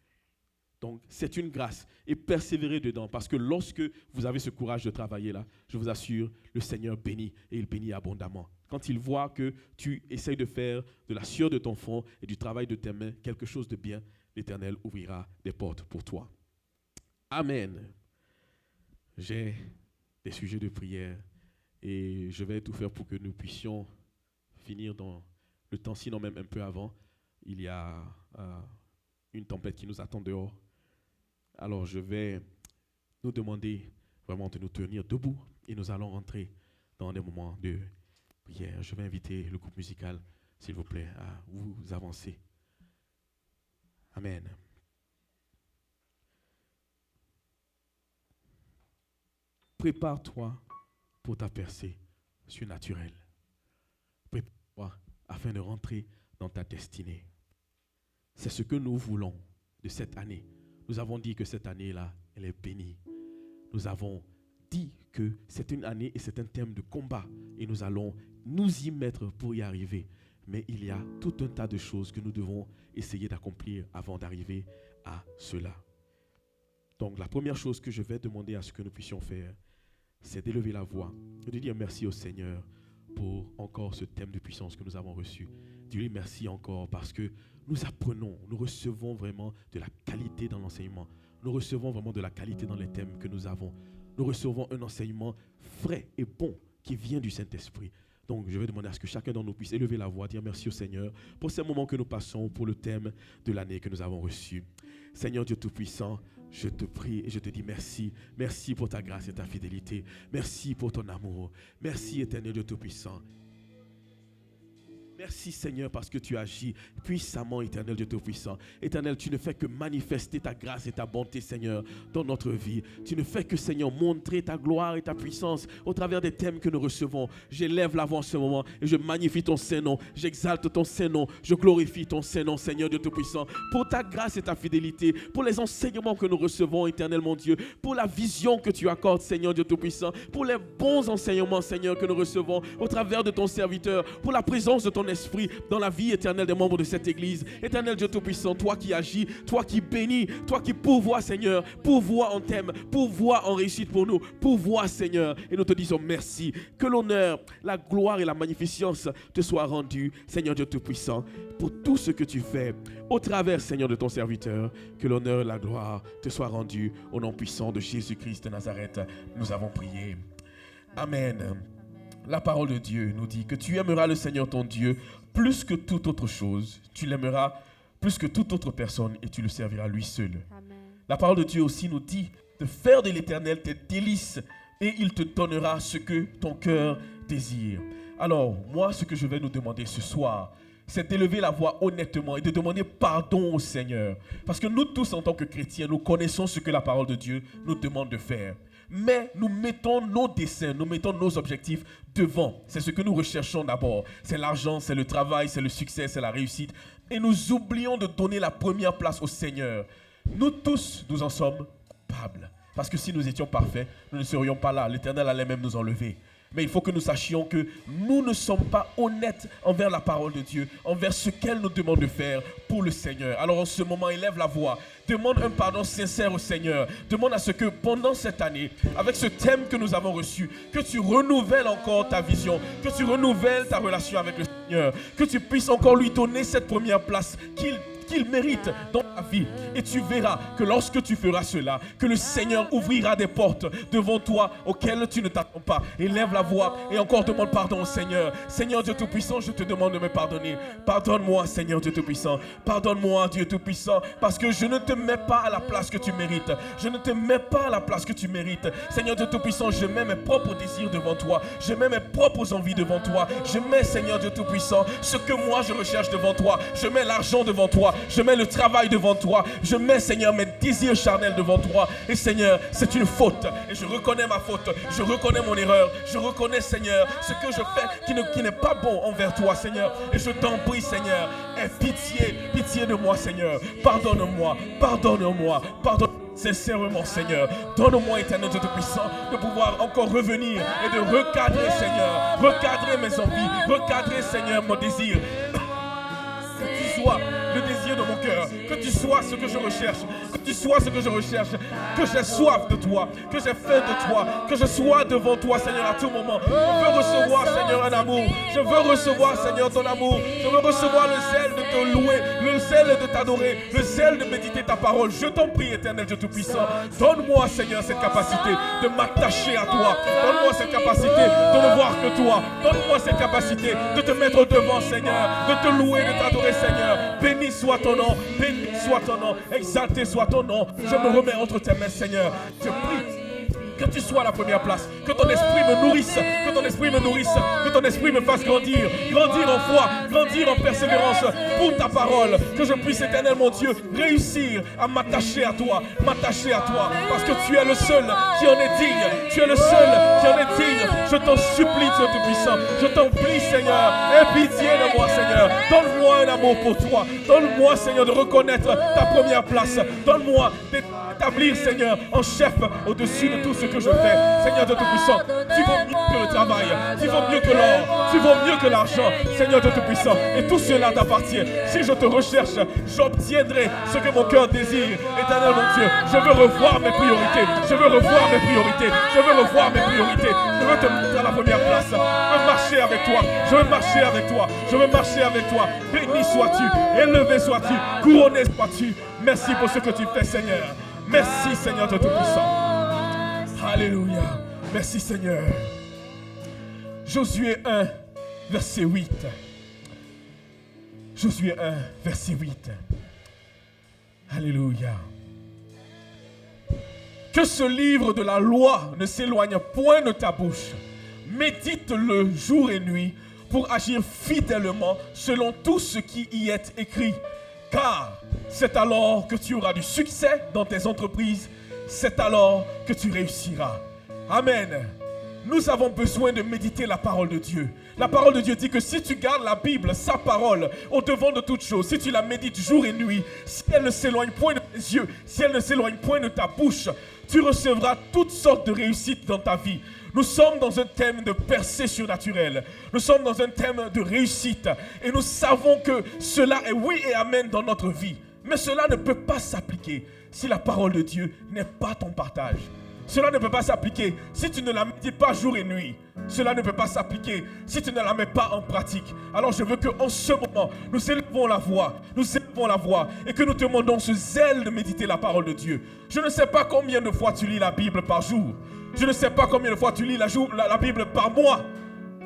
Donc, c'est une grâce. Et persévérez dedans. Parce que lorsque vous avez ce courage de travailler là, je vous assure, le Seigneur bénit et il bénit abondamment. Quand il voit que tu essayes de faire de la sueur de ton front et du travail de tes mains quelque chose de bien, l'Éternel ouvrira des portes pour toi. Amen. J'ai des sujets de prière et je vais tout faire pour que nous puissions finir dans le temps, sinon même un peu avant. Il y a une tempête qui nous attend dehors. Alors je vais nous demander vraiment de nous tenir debout et nous allons rentrer dans des moments de prière. Je vais inviter le groupe musical, s'il vous plaît, à vous avancer. Amen. Prépare-toi pour ta percée surnaturelle. Prépare-toi afin de rentrer dans ta destinée. C'est ce que nous voulons de cette année. Nous avons dit que cette année-là, elle est bénie. Nous avons dit que c'est une année et c'est un thème de combat. Et nous allons nous y mettre pour y arriver. Mais il y a tout un tas de choses que nous devons essayer d'accomplir avant d'arriver à cela. Donc la première chose que je vais demander à ce que nous puissions faire, c'est d'élever la voix et de dire merci au Seigneur pour encore ce thème de puissance que nous avons reçu. Dis-lui merci encore parce que nous apprenons, nous recevons vraiment de la qualité dans l'enseignement. Nous recevons vraiment de la qualité dans les thèmes que nous avons. Nous recevons un enseignement frais et bon qui vient du Saint-Esprit. Donc, je vais demander à ce que chacun d'entre nous puisse élever la voix, dire merci au Seigneur pour ces moments que nous passons, pour le thème de l'année que nous avons reçu. Seigneur Dieu Tout-Puissant, je te prie et je te dis merci. Merci pour ta grâce et ta fidélité. Merci pour ton amour. Merci, Éternel Dieu Tout-Puissant. Merci Seigneur parce que tu agis puissamment, Éternel Dieu Tout-Puissant. Éternel, tu ne fais que manifester ta grâce et ta bonté, Seigneur, dans notre vie. Tu ne fais que, Seigneur, montrer ta gloire et ta puissance au travers des thèmes que nous recevons. J'élève la voix en ce moment et je magnifie ton Saint-Nom. J'exalte ton Saint-Nom. Je glorifie ton Saint-Nom, Seigneur Dieu Tout-Puissant, pour ta grâce et ta fidélité, pour les enseignements que nous recevons, Éternel mon Dieu, pour la vision que tu accordes, Seigneur Dieu Tout-Puissant, pour les bons enseignements, Seigneur, que nous recevons au travers de ton serviteur, pour la présence de ton Esprit dans la vie éternelle des membres de cette église. Éternel Dieu Tout-Puissant, toi qui agis, toi qui bénis, toi qui pourvois, Seigneur, pourvois en thème, pourvois en réussite pour nous, pourvois, Seigneur, et nous te disons merci. Que l'honneur, la gloire et la magnificence te soient rendus, Seigneur Dieu Tout-Puissant, pour tout ce que tu fais au travers, Seigneur, de ton serviteur. Que l'honneur et la gloire te soient rendus au nom puissant de Jésus-Christ de Nazareth. Nous avons prié. Amen. La parole de Dieu nous dit que tu aimeras le Seigneur ton Dieu plus que toute autre chose. Tu l'aimeras plus que toute autre personne et tu le serviras lui seul. Amen. La parole de Dieu aussi nous dit de faire de l'Éternel tes délices et il te donnera ce que ton cœur désire. Alors, moi, ce que je vais nous demander ce soir, c'est d'élever la voix honnêtement et de demander pardon au Seigneur. Parce que nous tous, en tant que chrétiens, nous connaissons ce que la parole de Dieu nous demande de faire. Mais nous mettons nos desseins, nous mettons nos objectifs devant. C'est ce que nous recherchons d'abord. C'est l'argent, c'est le travail, c'est le succès, c'est la réussite. Et nous oublions de donner la première place au Seigneur. Nous tous, nous en sommes coupables. Parce que si nous étions parfaits, nous ne serions pas là. L'Éternel allait même nous enlever. Mais il faut que nous sachions que nous ne sommes pas honnêtes envers la parole de Dieu, envers ce qu'elle nous demande de faire pour le Seigneur. Alors en ce moment, élève la voix, demande un pardon sincère au Seigneur. Demande à ce que pendant cette année, avec ce thème que nous avons reçu, que tu renouvelles encore ta vision, que tu renouvelles ta relation avec le Seigneur, que tu puisses encore lui donner cette première place qu'il mérite dans ta vie. Et tu verras que lorsque tu feras cela, que le Seigneur ouvrira des portes devant toi auxquelles tu ne t'attends pas. Élève la voix et encore demande pardon au Seigneur. Seigneur Dieu Tout-Puissant, je te demande de me pardonner. Pardonne-moi, Seigneur Dieu Tout-Puissant. Pardonne-moi, Dieu Tout-Puissant, parce que je ne te mets pas à la place que tu mérites. Je ne te mets pas à la place que tu mérites. Seigneur Dieu Tout-Puissant, je mets mes propres désirs devant toi. Je mets mes propres envies devant toi. Je mets, Seigneur Dieu Tout-Puissant, ce que moi je recherche devant toi. Je mets l'argent devant toi. toi. Je mets le travail devant toi. Je mets, Seigneur, mes désirs charnels devant toi. Et Seigneur, c'est une faute. Et je reconnais ma faute. Je reconnais mon erreur. Je reconnais, Seigneur, ce que je fais qui n'est pas bon envers toi, Seigneur. Et je t'en prie, Seigneur, aie pitié, pitié de moi, Seigneur. Pardonne-moi, pardonne-moi, pardonne-moi. Sincèrement, Seigneur, donne-moi, Éternel Dieu Tout-Puissant, de pouvoir encore revenir et de recadrer, Seigneur, recadrer mes envies, recadrer, Seigneur, mon désir. Que tu sois le désir de mon cœur, que tu sois ce que je recherche, que tu sois ce que je recherche, que j'ai soif de toi, que j'ai faim de toi, que je sois devant toi, Seigneur, à tout moment. Je veux recevoir, Seigneur, un amour. Je veux recevoir, Seigneur, ton amour. Je veux recevoir le zèle de te louer, le zèle de t'adorer, le zèle de méditer ta parole. Je t'en prie, Éternel Dieu Tout-Puissant, donne-moi, Seigneur, cette capacité de m'attacher à toi. Donne-moi cette capacité de ne voir que toi. Donne-moi cette capacité de te mettre devant, Seigneur, de te louer, de t'adorer, Seigneur. Béni soit ton nom, béni soit ton nom, exalté soit ton nom. Je me remets entre tes mains, Seigneur. Je prie que tu sois à la première place, que ton esprit me nourrisse, que ton esprit me nourrisse, que ton esprit me fasse grandir, grandir en foi, grandir en persévérance pour ta parole, que je puisse, Éternel mon Dieu, réussir à m'attacher à toi, parce que tu es le seul qui en est digne, tu es le seul qui en est digne. Je t'en supplie, Dieu Tout-Puissant, je t'en prie, Seigneur, aie pitié de moi, Seigneur, donne-moi un amour pour toi, donne-moi, Seigneur, de reconnaître ta première place, donne-moi d'établir, Seigneur, en chef au-dessus de tout ce que je fais. Seigneur Dieu Tout-Puissant, tu vaux mieux que le travail, tu vaux mieux que l'or, tu vaux mieux que l'argent, Seigneur Dieu Tout-Puissant, et tout cela t'appartient. Si je te recherche, j'obtiendrai ce que mon cœur désire. Éternel mon Dieu, je veux revoir mes priorités, je veux revoir mes priorités, je veux revoir mes priorités, je veux te mettre à la première place, je veux marcher avec toi, je veux marcher avec toi, je veux marcher avec toi. Béni sois-tu, élevé sois-tu, couronné sois-tu. Merci pour ce que tu fais, Seigneur. Merci, Seigneur Dieu Tout-Puissant. Alléluia. Merci, Seigneur. Josué 1, verset 8. Josué 1, verset 8. Alléluia. Que ce livre de la loi ne s'éloigne point de ta bouche. Médite-le jour et nuit pour agir fidèlement selon tout ce qui y est écrit. Car c'est alors que tu auras du succès dans tes entreprises. C'est alors que tu réussiras. Amen. Nous avons besoin de méditer la parole de Dieu. La parole de Dieu dit que si tu gardes la Bible, sa parole, au devant de toutes choses, si tu la médites jour et nuit, si elle ne s'éloigne point de tes yeux, si elle ne s'éloigne point de ta bouche, tu recevras toutes sortes de réussites dans ta vie. Nous sommes dans un thème de percée surnaturelle. Nous sommes dans un thème de réussite. Et nous savons que cela est oui et amen dans notre vie. Mais cela ne peut pas s'appliquer si la parole de Dieu n'est pas ton partage. Cela ne peut pas s'appliquer si tu ne la médites pas jour et nuit. Cela ne peut pas s'appliquer si tu ne la mets pas en pratique. Alors je veux qu'en ce moment, nous élevons la voix et que nous te demandons ce zèle de méditer la parole de Dieu. Je ne sais pas combien de fois tu lis la Bible par jour. Je ne sais pas combien de fois tu lis la Bible par mois.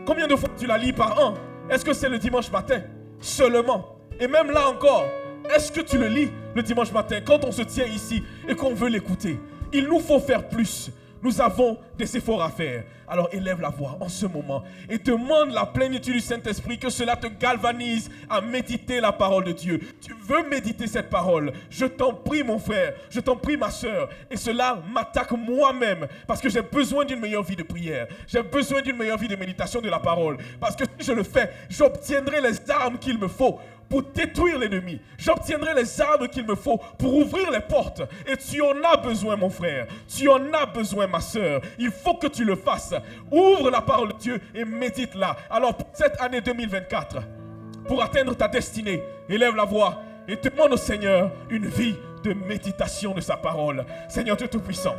Combien de fois tu la lis par an? Est-ce que c'est le dimanche matin seulement? Et même là encore, est-ce que tu le lis le dimanche matin quand on se tient ici et qu'on veut l'écouter? Il nous faut faire plus. Nous avons des efforts à faire. Alors élève la voix en ce moment et demande la plénitude du Saint-Esprit, que cela te galvanise à méditer la parole de Dieu. Tu veux méditer cette parole? Je t'en prie, mon frère, je t'en prie, ma soeur. Et cela m'attaque moi-même parce que j'ai besoin d'une meilleure vie de prière. J'ai besoin d'une meilleure vie de méditation de la parole. Parce que si je le fais, j'obtiendrai les armes qu'il me faut pour détruire l'ennemi. J'obtiendrai les armes qu'il me faut pour ouvrir les portes. Et tu en as besoin, mon frère. Tu en as besoin, ma soeur. Il faut que tu le fasses. Ouvre la parole de Dieu et médite-la. Alors, pour cette année 2024, pour atteindre ta destinée, élève la voix et demande au Seigneur une vie de méditation de sa parole. Seigneur Dieu Tout-Puissant,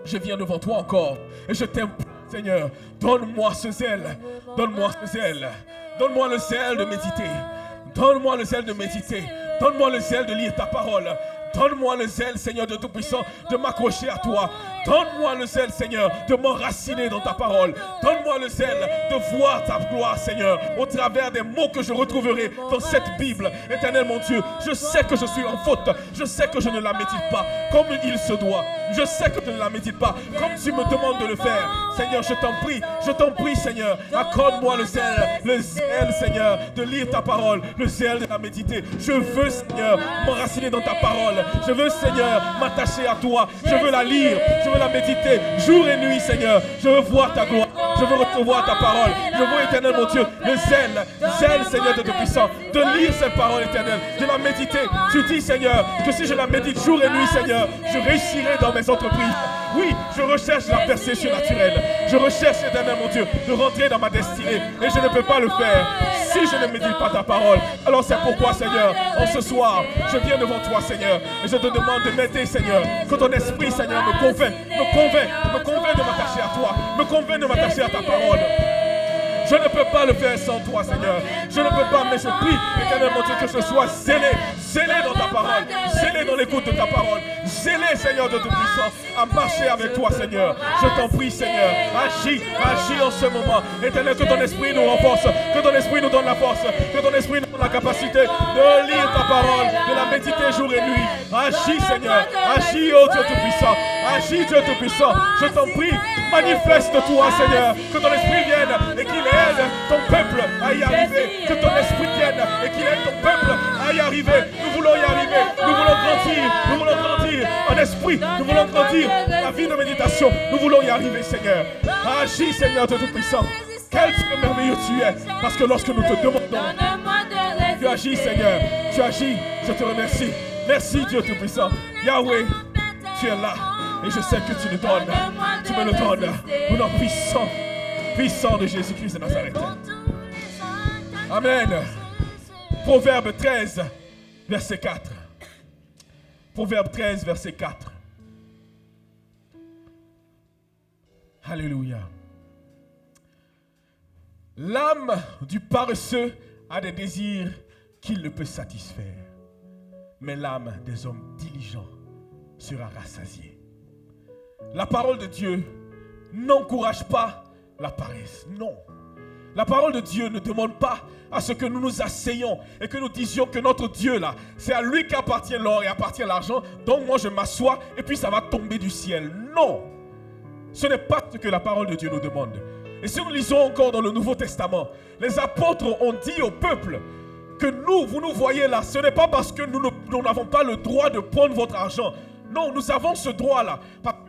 je viens devant toi encore et je t'aime, Seigneur. Donne-moi ce zèle. Donne-moi ce zèle. Donne-moi le zèle de méditer. Donne-moi le zèle de méditer. Donne-moi le zèle de lire ta parole. Donne-moi le zèle, Seigneur de Tout-Puissant, de m'accrocher à toi. Donne-moi le zèle, Seigneur, de m'enraciner dans ta parole. Donne-moi le zèle de voir ta gloire, Seigneur, au travers des mots que je retrouverai dans cette Bible. Éternel mon Dieu, je sais que je suis en faute. Je sais que je ne la médite pas comme il se doit. Je sais que je ne la médite pas comme tu me demandes de le faire. Seigneur, je t'en prie, Seigneur, accorde-moi le zèle, Seigneur, de lire ta parole, le zèle de la méditer. Je veux, Seigneur, m'enraciner dans ta parole. Je veux, Seigneur, m'attacher à toi. Je veux la lire, je veux la méditer jour et nuit, Seigneur. Je veux voir ta gloire, je veux recevoir ta parole. Je veux, éternel mon Dieu, le zèle, Seigneur de Tout-Puissant, de lire cette parole éternelle, de la méditer. Tu dis, Seigneur, que si je la médite jour et nuit, Seigneur, je réussirai dans mes entreprises. Oui, je recherche la percée surnaturelle. Je recherche, éternel mon Dieu, de rentrer dans ma destinée. Et je ne peux pas le faire si je ne médite pas ta parole. Alors c'est pourquoi, Seigneur, en ce soir, je viens devant toi, Seigneur. Et je te demande de m'aider, Seigneur. Que ton esprit, Seigneur, me convainc de m'attacher à toi. Me convainc de m'attacher à ta parole. Je ne peux pas le faire sans toi, Seigneur. Je ne peux pas, mais je prie, éternel mon Dieu, que je sois zélé dans ta parole, zélé dans l'écoute de ta parole, zélé, Seigneur de Tout-Puissant, à marcher avec toi, Seigneur. Je t'en prie, Seigneur, agis en ce moment. Éternel, que ton esprit nous renforce, que ton esprit nous donne la force, que ton esprit nous donne la capacité de lire ta parole, de la méditer jour et nuit. Agis, Seigneur, agis, oh Dieu Tout-Puissant, agis, Dieu Tout-Puissant. Je t'en prie, manifeste-toi, Seigneur, que ton esprit vienne et qu'il aide ton peuple à y arriver, que ton esprit vienne et qu'il aide ton peuple à y arriver. Nous voulons y arriver, nous voulons grandir en esprit, nous voulons grandir la vie de méditation, nous voulons y arriver, Seigneur. Agis, Seigneur de Tout-Puissant. Quel Dieu merveilleux tu es, parce que lorsque nous te demandons, tu agis, Seigneur, tu agis. Je te remercie. Merci, Dieu Tout-Puissant. Yahweh, tu es là et je sais que tu me le donnes au nom puissant de Jésus-Christ de Nazareth. Amen. Proverbe 13, verset 4. Proverbe 13, verset 4. Alléluia. L'âme du paresseux a des désirs qu'il ne peut satisfaire, mais l'âme des hommes diligents sera rassasiée. La parole de Dieu n'encourage pas la paresse, non. La parole de Dieu ne demande pas à ce que nous nous asseyons et que nous disions que notre Dieu là, c'est à lui qu'appartient l'or et appartient l'argent, donc moi je m'assois et puis ça va tomber du ciel. Non, ce n'est pas ce que la parole de Dieu nous demande. Et si nous lisons encore dans le Nouveau Testament, les apôtres ont dit au peuple que nous, vous nous voyez là, ce n'est pas parce que nous n'avons pas le droit de prendre votre argent. Non, nous avons ce droit-là.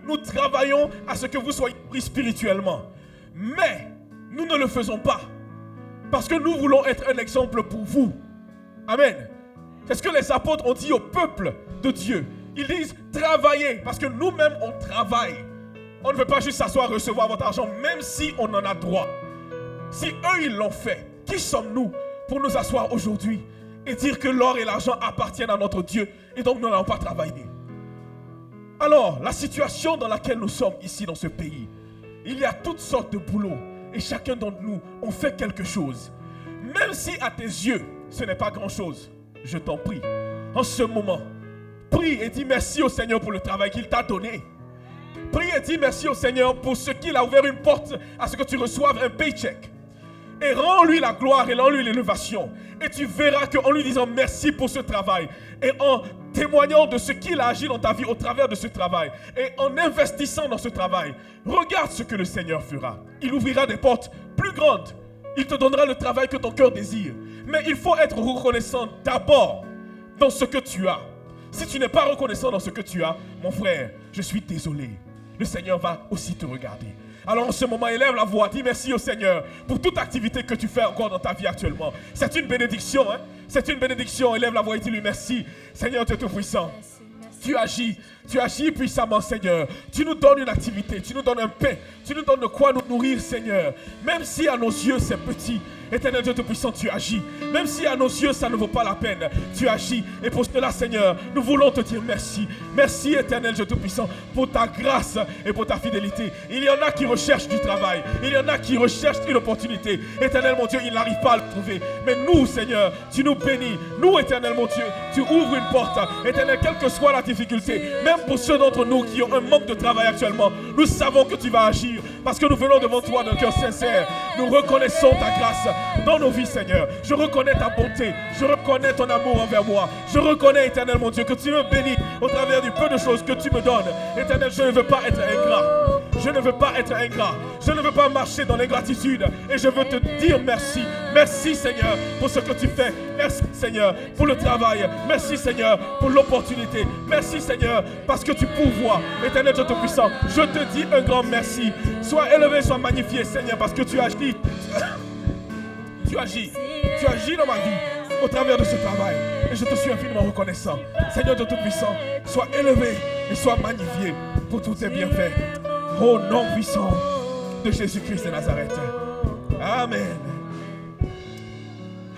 Nous travaillons à ce que vous soyez pris spirituellement. Mais nous ne le faisons pas. Parce que nous voulons être un exemple pour vous. Amen. C'est ce que les apôtres ont dit au peuple de Dieu. Ils disent travaillez, parce que nous-mêmes on travaille. On ne veut pas juste s'asseoir et recevoir votre argent, même si on en a droit. Si eux ils l'ont fait, qui sommes-nous pour nous asseoir aujourd'hui et dire que l'or et l'argent appartiennent à notre Dieu et donc nous n'allons pas travailler? Alors, la situation dans laquelle nous sommes ici dans ce pays, il y a toutes sortes de boulots et chacun d'entre nous, on fait quelque chose. Même si à tes yeux, ce n'est pas grand-chose, je t'en prie, en ce moment, prie et dis merci au Seigneur pour le travail qu'il t'a donné. Prie et dis merci au Seigneur pour ce qu'il a ouvert une porte à ce que tu reçoives un paycheck. Et rends-lui la gloire et rends-lui l'élévation. Et tu verras qu'en lui disant merci pour ce travail et en témoignant de ce qu'il a agi dans ta vie au travers de ce travail et en investissant dans ce travail, regarde ce que le Seigneur fera. Il ouvrira des portes plus grandes. Il te donnera le travail que ton cœur désire. Mais il faut être reconnaissant d'abord dans ce que tu as. Si tu n'es pas reconnaissant dans ce que tu as, mon frère, je suis désolé. Le Seigneur va aussi te regarder. Alors en ce moment, élève la voix, dis merci au Seigneur pour toute activité que tu fais encore dans ta vie actuellement. C'est une bénédiction, hein? C'est une bénédiction. Élève la voix et dis-lui merci. Seigneur Dieu Tout-Puissant, tu agis Tu agis puissamment, Seigneur. Tu nous donnes une activité, tu nous donnes un pain, tu nous donnes de quoi nous nourrir, Seigneur. Même si à nos yeux c'est petit, Éternel Dieu Tout-Puissant, tu agis. Même si à nos yeux ça ne vaut pas la peine, tu agis. Et pour cela, Seigneur, nous voulons te dire merci. Merci, Éternel Dieu Tout-Puissant, pour ta grâce et pour ta fidélité. Il y en a qui recherchent du travail. Il y en a qui recherchent une opportunité. Éternel mon Dieu, ils n'arrivent pas à le trouver. Mais nous, Seigneur, tu nous bénis. Nous, Éternel mon Dieu, tu ouvres une porte. Éternel, quelle que soit la difficulté, même pour ceux d'entre nous qui ont un manque de travail actuellement, nous savons que tu vas agir. Parce que nous venons devant toi d'un cœur sincère. Nous reconnaissons ta grâce dans nos vies, Seigneur. Je reconnais ta bonté. Je reconnais ton amour envers moi. Je reconnais, Éternel mon Dieu, que tu me bénis au travers du peu de choses que tu me donnes. Éternel, je ne veux pas être ingrat. Je ne veux pas être ingrat. Je ne veux pas marcher dans l'ingratitude. Et je veux te dire merci. Merci, Seigneur, pour ce que tu fais. Merci, Seigneur, pour le travail. Merci, Seigneur, pour l'opportunité. Merci, Seigneur, parce que tu pourvois. Éternel Dieu Tout-Puissant, je te dis un grand merci. Sois élevé, sois magnifié, Seigneur, parce que tu agis. Tu agis dans ma vie au travers de ce travail. Et je te suis infiniment reconnaissant. Seigneur Dieu Tout-Puissant, sois élevé et sois magnifié pour tous tes bienfaits. Au nom puissant de Jésus-Christ de Nazareth. Amen.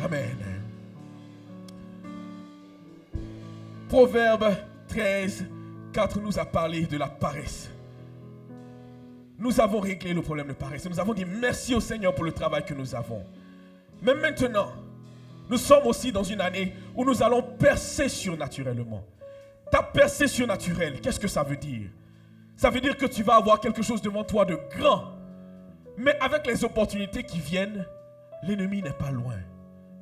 Amen. Proverbe 13, 4 nous a parlé de la paresse. Nous avons réglé le problème de paresse. Nous avons dit merci au Seigneur pour le travail que nous avons. Mais maintenant, nous sommes aussi dans une année où nous allons percer surnaturellement. Ta percée surnaturelle, qu'est-ce que ça veut dire? Ça veut dire que tu vas avoir quelque chose devant toi de grand. Mais avec les opportunités qui viennent, l'ennemi n'est pas loin.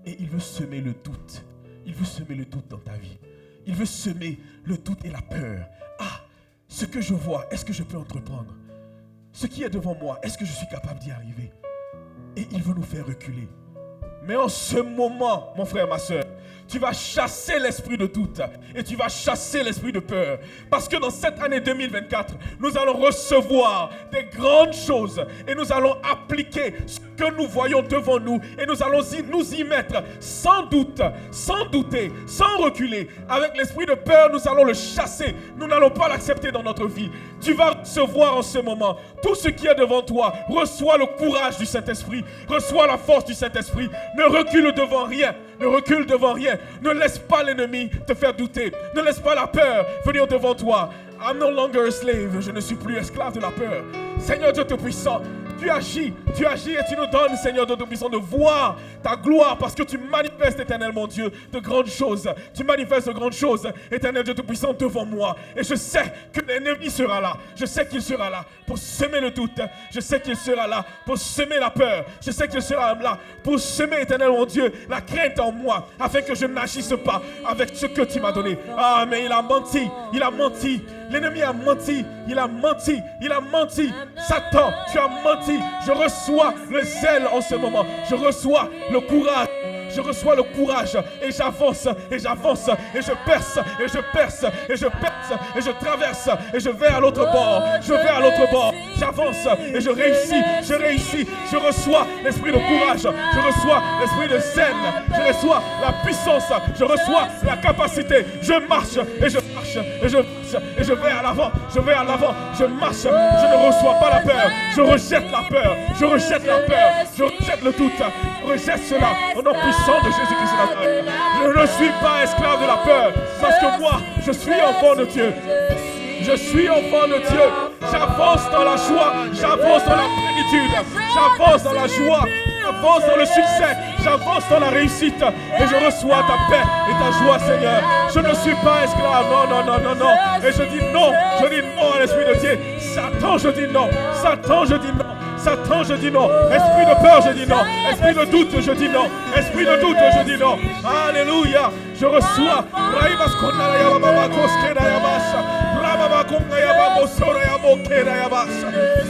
Et il veut semer le doute. Il veut semer le doute dans ta vie. Il veut semer le doute et la peur. Ah, ce que je vois, est-ce que je peux entreprendre? Ce qui est devant moi, est-ce que je suis capable d'y arriver? Et il veut nous faire reculer. Mais en ce moment, mon frère, ma soeur, tu vas chasser l'esprit de doute et tu vas chasser l'esprit de peur. Parce que dans cette année 2024, nous allons recevoir des grandes choses et nous allons appliquer ce que nous voyons devant nous et nous allons nous y mettre sans doute, sans douter, sans reculer. Avec l'esprit de peur, nous allons le chasser. Nous n'allons pas l'accepter dans notre vie. Tu vas recevoir en ce moment tout ce qui est devant toi. Reçois le courage du Saint-Esprit. Reçois la force du Saint-Esprit. Ne recule devant rien. Ne recule devant rien. Ne laisse pas l'ennemi te faire douter. Ne laisse pas la peur venir devant toi. I'm no longer a slave. Je ne suis plus esclave de la peur. Seigneur Dieu Tout-Puissant, tu agis et tu nous donnes, Seigneur Dieu Tout-Puissant, de voir ta gloire parce que tu manifestes, Éternel mon Dieu, de grandes choses. Tu manifestes de grandes choses, Éternel Dieu Tout-Puissant, devant moi. Et je sais que l'ennemi sera là. Je sais qu'il sera là pour semer le doute. Je sais qu'il sera là pour semer la peur. Je sais qu'il sera là pour semer, Éternel mon Dieu, la crainte en moi afin que je n'agisse pas avec ce que tu m'as donné. Ah, mais il a menti. Il a menti. L'ennemi a menti. Il a menti. Il a menti. Satan, tu as menti. Je reçois le zèle en ce moment. Je reçois le courage. Je reçois le courage et j'avance et j'avance et je perce et je perce et je perce et je traverse et je vais à l'autre bord. Je vais à l'autre bord. J'avance et je réussis. Je réussis. Je reçois l'esprit de courage. Je reçois l'esprit de zèle. Je reçois la puissance. Je reçois la capacité. Je marche et je marche et je marche et je vais à l'avant. Je vais à l'avant. Je marche. Je ne reçois pas la peur. Je rejette la peur. Je rejette la peur. Je rejette le doute. Je rejette cela au nom puissant de Jésus-Christ de Nazareth. Je ne suis pas esclave de la peur parce que moi, je suis enfant de Dieu. Je suis enfant de Dieu. J'avance dans la joie. J'avance dans la plénitude. J'avance dans la joie. J'avance dans le succès. J'avance dans la réussite. Et je reçois ta paix et ta joie, Seigneur. Je ne suis pas esclave. Non, non, non, non, non. Et je dis non. Je dis non à l'Esprit de Dieu. Satan, je dis non. Satan, je dis non. Satan, je dis non. Esprit de peur, je dis non. Esprit de doute, je dis non. Esprit de doute, je dis non. Alléluia. Je reçois.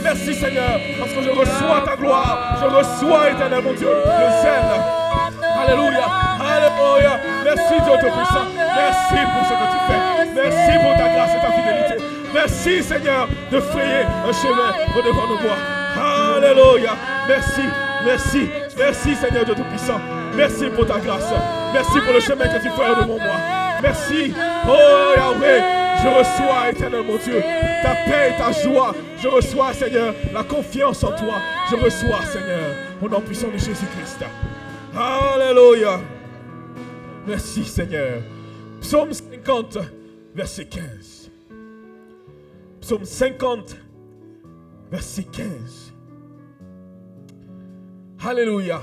Merci Seigneur, parce que je reçois ta gloire. Je reçois, éternel mon Dieu, le zèle. Alléluia. Alléluia. Merci Dieu Tout-Puissant. Merci pour ce que tu fais. Merci pour ta grâce et ta fidélité. Merci Seigneur de frayer un chemin au-devant de moi. Alléluia. Merci, merci, merci Seigneur Dieu Tout-Puissant. Merci pour ta grâce. Merci pour le chemin que tu fais devant moi. Merci. Oh Yahweh, Je reçois, éternel mon Dieu, ta paix et ta joie. Je reçois, Seigneur, la confiance en toi. Je reçois, Seigneur, au nom puissant de Jésus-Christ. Alléluia. Merci, Seigneur. Psaume 50, verset 15. Psaume 50, verset 15. Alléluia.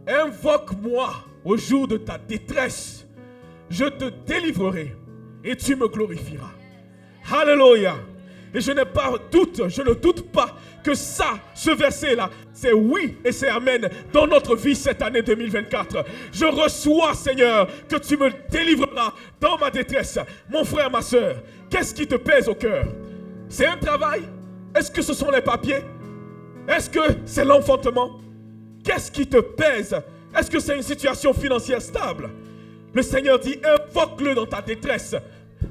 Invoque-moi au jour de ta détresse. Je te délivrerai et tu me glorifieras. Alléluia. Et je n'ai pas doute, je ne doute pas que ça, ce verset-là, c'est oui et c'est amen dans notre vie cette année 2024. Je reçois, Seigneur, que tu me délivreras dans ma détresse. Mon frère, ma soeur, qu'est-ce qui te pèse au cœur? C'est un travail? Est-ce que ce sont les papiers? Est-ce que c'est l'enfantement? Qu'est-ce qui te pèse? Est-ce que c'est une situation financière stable? Le Seigneur dit, invoque-le dans ta détresse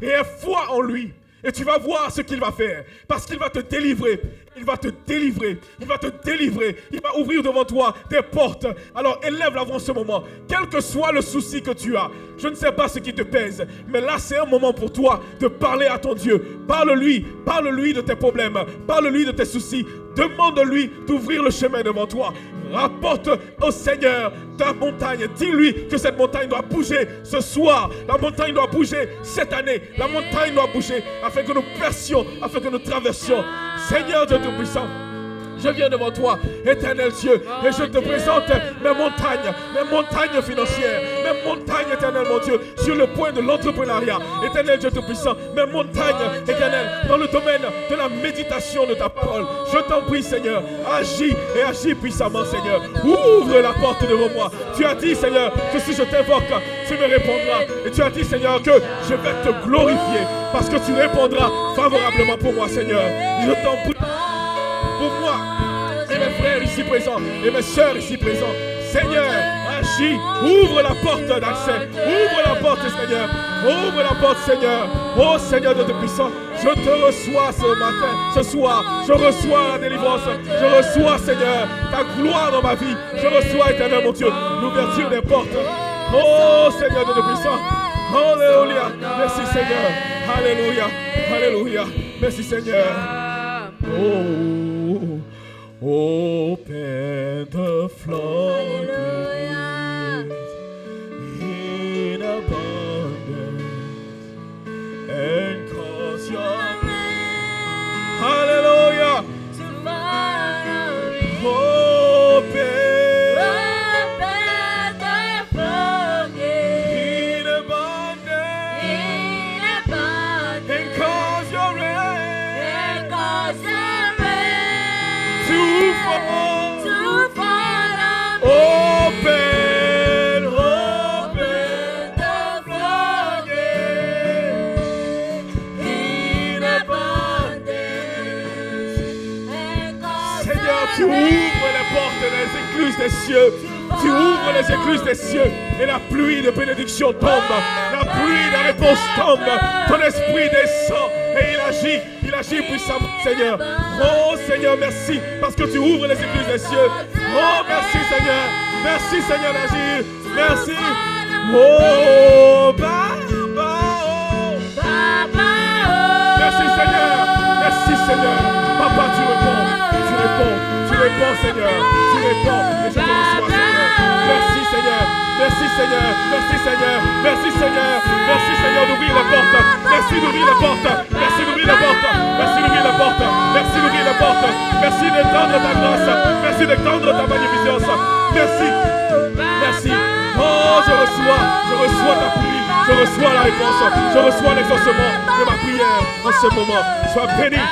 et aie foi en lui. Et tu vas voir ce qu'il va faire. Parce qu'il va te délivrer. Il va te délivrer. Il va te délivrer. Il va ouvrir devant toi des portes. Alors élève-la en ce moment. Quel que soit le souci que tu as. Je ne sais pas ce qui te pèse. Mais là c'est un moment pour toi de parler à ton Dieu. Parle-lui. Parle-lui de tes problèmes. Parle-lui de tes soucis. Demande-lui d'ouvrir le chemin devant toi. Rapporte au Seigneur ta montagne. Dis-lui que cette montagne doit bouger ce soir. La montagne doit bouger cette année. La montagne doit bouger afin que nous percions, afin que nous traversions. Seigneur Dieu Tout-Puissant, je viens devant toi, éternel Dieu, et je te présente mes montagnes financières, mes montagnes, éternel mon Dieu, sur le point de l'entrepreneuriat, éternel Dieu Tout-Puissant, mes montagnes, éternel, dans le domaine de la méditation de ta parole. Je t'en prie, Seigneur, agis et agis puissamment, Seigneur. Ouvre la porte devant moi. Tu as dit, Seigneur, que si je t'invoque, tu me répondras. Et tu as dit, Seigneur, que je vais te glorifier parce que tu répondras favorablement pour moi, Seigneur. Je t'en prie. Pour moi et mes frères ici présents et mes soeurs ici présents, Seigneur, agis, ouvre la porte d'accès, ouvre la porte, Seigneur, ouvre la porte, Seigneur. Oh Seigneur de Tout-Puissant, je te reçois ce matin, ce soir, je reçois la délivrance, je reçois, Seigneur, ta gloire dans ma vie, je reçois, éternel mon Dieu, l'ouverture des portes. Oh Seigneur de Tout-Puissant, alléluia, merci Seigneur, alléluia, alléluia, merci Seigneur. Oh, open the floodgates in abundance and cause your rain, hallelujah, to follow me. Open the floodgates in abundance and cause your rain. Tu ouvres les portes des écluses des cieux. Tu ouvres les écluses des cieux et la pluie de bénédiction tombe. La pluie de réponse tombe. Ton esprit descend et il agit puissamment, Seigneur. Oh Seigneur, merci parce que tu ouvres les écluses des cieux. Oh merci Seigneur. Merci Seigneur d'agir. Merci. Oh Baba. Merci Seigneur. Merci Seigneur. Papa, tu réponds. Tu réponds. Tu réponds, Seigneur. Tu réponds. Et je te reçois, Seigneur. Merci, Seigneur. Merci, Seigneur. Merci, Seigneur. Merci, Seigneur. Merci, Seigneur, d'ouvrir la porte. Merci d'ouvrir la porte. Merci d'ouvrir la porte. Merci d'ouvrir la porte. Merci d'ouvrir la porte. Merci d'étendre ta grâce. Merci d'étendre ta magnificence. Merci. Merci. Oh, je reçois ta pluie. Je reçois la réponse. Je reçois l'exaucement de ma prière en ce moment. Sois béni.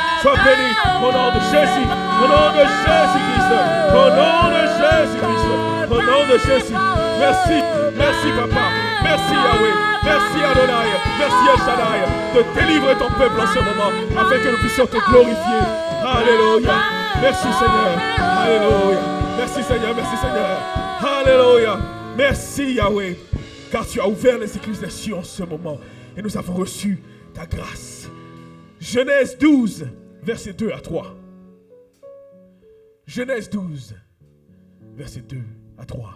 Au nom de Jésus. Au nom de Jésus-Christ. Au nom de Jésus-Christ. Au nom de Jésus. Merci. Merci, Papa. Merci, Yahweh. Merci, Adonai. Merci, El Shaddai, de délivrer ton peuple en ce moment afin que nous puissions te glorifier. Alléluia. Merci, Seigneur. Alléluia. Merci, Seigneur. Merci, Seigneur. Alléluia. Merci, Yahweh. Car tu as ouvert les écluses des cieux en ce moment et nous avons reçu ta grâce. Genèse 12, versets 2 à 3. Genèse 12, versets 2 à 3.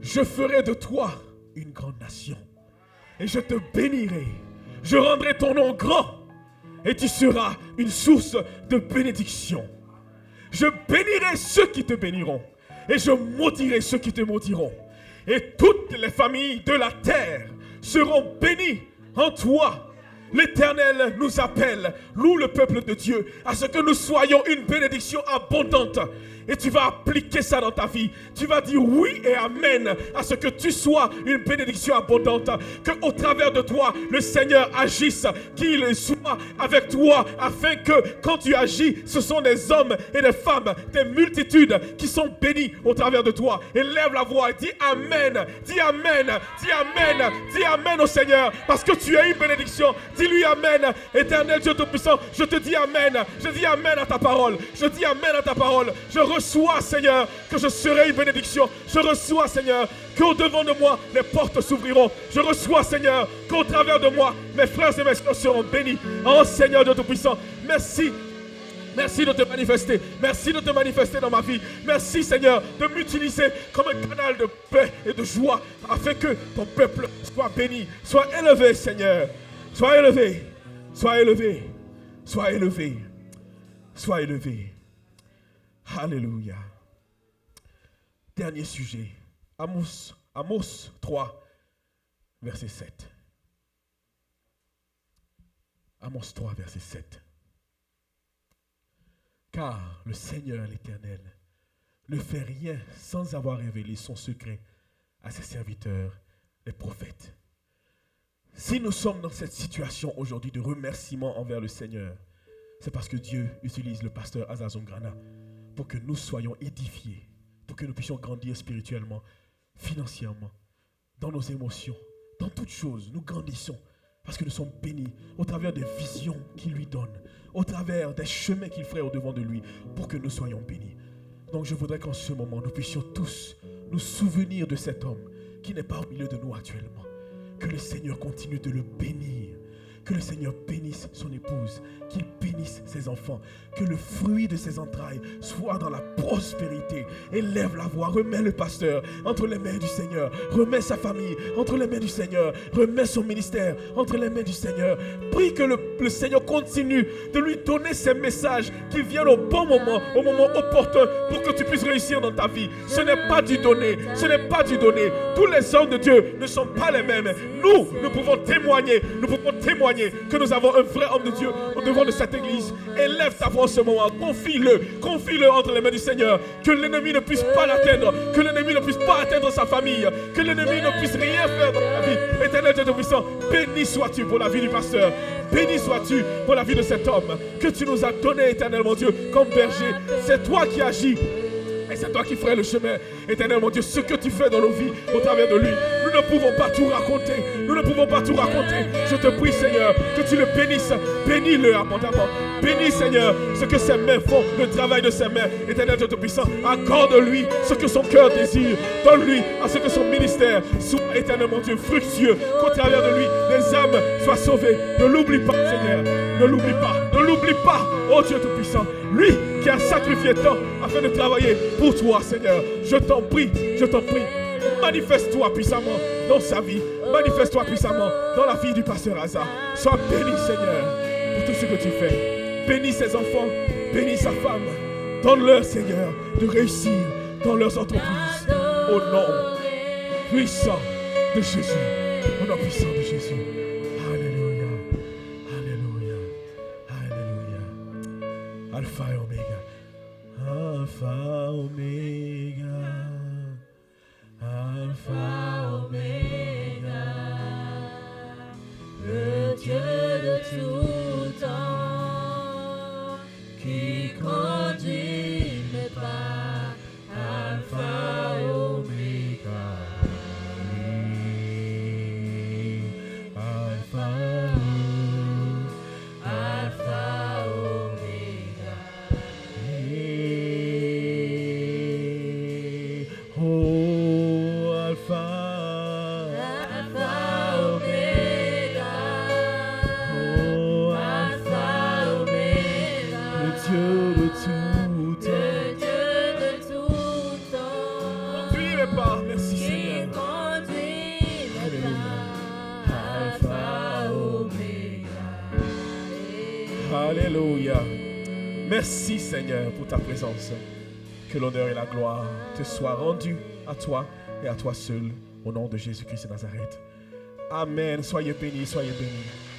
Je ferai de toi une grande nation et je te bénirai. Je rendrai ton nom grand et tu seras une source de bénédiction. Je bénirai ceux qui te béniront et je maudirai ceux qui te maudiront. Et toutes les familles de la terre seront bénies en toi. L'Éternel nous appelle, nous le peuple de Dieu, à ce que nous soyons une bénédiction abondante. Et tu vas appliquer ça dans ta vie. Tu vas dire oui et amen à ce que tu sois une bénédiction abondante. Qu'au travers de toi, le Seigneur agisse, qu'il soit avec toi, afin que quand tu agis, ce sont des hommes et des femmes, des multitudes qui sont bénis au travers de toi. Et lève la voix et dis amen, dis amen, dis amen, dis amen au Seigneur, parce que tu es une bénédiction. Dis-lui amen. Éternel Dieu Tout-Puissant, je te dis amen. Je dis amen à ta parole. Je dis amen à ta parole. Je reçois, Seigneur, que je serai une bénédiction. Je reçois, Seigneur, qu'au devant de moi, les portes s'ouvriront. Je reçois, Seigneur, qu'au travers de moi, mes frères et mes sœurs seront bénis. Oh Seigneur Dieu Tout-Puissant, merci. Merci de te manifester. Merci de te manifester dans ma vie. Merci, Seigneur, de m'utiliser comme un canal de paix et de joie, afin que ton peuple soit béni. Sois élevé, Seigneur. Sois élevé. Sois élevé. Sois élevé. Sois élevé. Alléluia. Dernier sujet. Amos 3, verset 7. Amos 3, verset 7. Car le Seigneur l'Éternel ne fait rien sans avoir révélé son secret à ses serviteurs, les prophètes. Si nous sommes dans cette situation aujourd'hui de remerciement envers le Seigneur, c'est parce que Dieu utilise le pasteur Azazon Grana pour que nous soyons édifiés, pour que nous puissions grandir spirituellement, financièrement, dans nos émotions, dans toutes choses. Nous grandissons parce que nous sommes bénis au travers des visions qu'il lui donne, au travers des chemins qu'il ferait au-devant de lui, pour que nous soyons bénis. Donc je voudrais qu'en ce moment, nous puissions tous nous souvenir de cet homme qui n'est pas au milieu de nous actuellement. Que le Seigneur continue de le bénir. Que le Seigneur bénisse son épouse, qu'il bénisse ses enfants, que le fruit de ses entrailles soit dans la prospérité. Élève la voix, remets le pasteur entre les mains du Seigneur, remets sa famille entre les mains du Seigneur, remets son ministère entre les mains du Seigneur. Prie que le Seigneur continue de lui donner ces messages qui viennent au bon moment, au moment opportun, pour que tu puisses réussir dans ta vie. Ce n'est pas du donné, ce n'est pas du donné. Tous les hommes de Dieu ne sont pas les mêmes. Nous pouvons témoigner, que nous avons un vrai homme de Dieu au devant de cette église. Élève ta voix en ce moment, confie-le entre les mains du Seigneur, que l'ennemi ne puisse pas l'atteindre, que l'ennemi ne puisse pas atteindre sa famille, que l'ennemi ne puisse rien faire dans ta vie. Éternel Dieu Tout-Puissant, béni sois-tu pour la vie du pasteur, béni sois-tu pour la vie de cet homme que tu nous as donné, éternel mon Dieu, comme berger. C'est toi qui agis. Et c'est toi qui ferais le chemin. Éternel mon Dieu, ce que tu fais dans nos vies au travers de lui, nous ne pouvons pas tout raconter. Nous ne pouvons pas tout raconter. Je te prie, Seigneur, que tu le bénisses. Bénis-le abondamment. Bénis, Seigneur, ce que ses mains font, le travail de ses mains. Éternel Dieu Tout-Puissant, accorde-lui ce que son cœur désire. Donne-lui à ce que son ministère soit, éternel mon Dieu, fructueux. Qu'au travers de lui, les âmes soient sauvées. Ne l'oublie pas, Seigneur. Ne l'oublie pas. Ne l'oublie pas, oh Dieu Tout-Puissant. Lui qui a sacrifié tant afin de travailler pour toi, Seigneur. Je t'en prie, manifeste-toi puissamment dans sa vie. Manifeste-toi puissamment dans la vie du pasteur Aza. Sois béni, Seigneur, pour tout ce que tu fais. Bénis ses enfants, bénis sa femme. Donne-leur, Seigneur, de réussir dans leurs entreprises. Au nom puissant de Jésus. Au nom puissant de Jésus. Alléluia. Alléluia. Alléluia. Alpha et Oméga. Alpha, Oméga. Alpha, Oméga. Le Dieu de tout temps qui conduit mes pas. Alpha, Oméga. Alléluia. Merci Seigneur pour ta présence. Que l'honneur et la gloire te soient rendus à toi et à toi seul, au nom de Jésus-Christ de Nazareth. Amen. Soyez bénis, soyez bénis.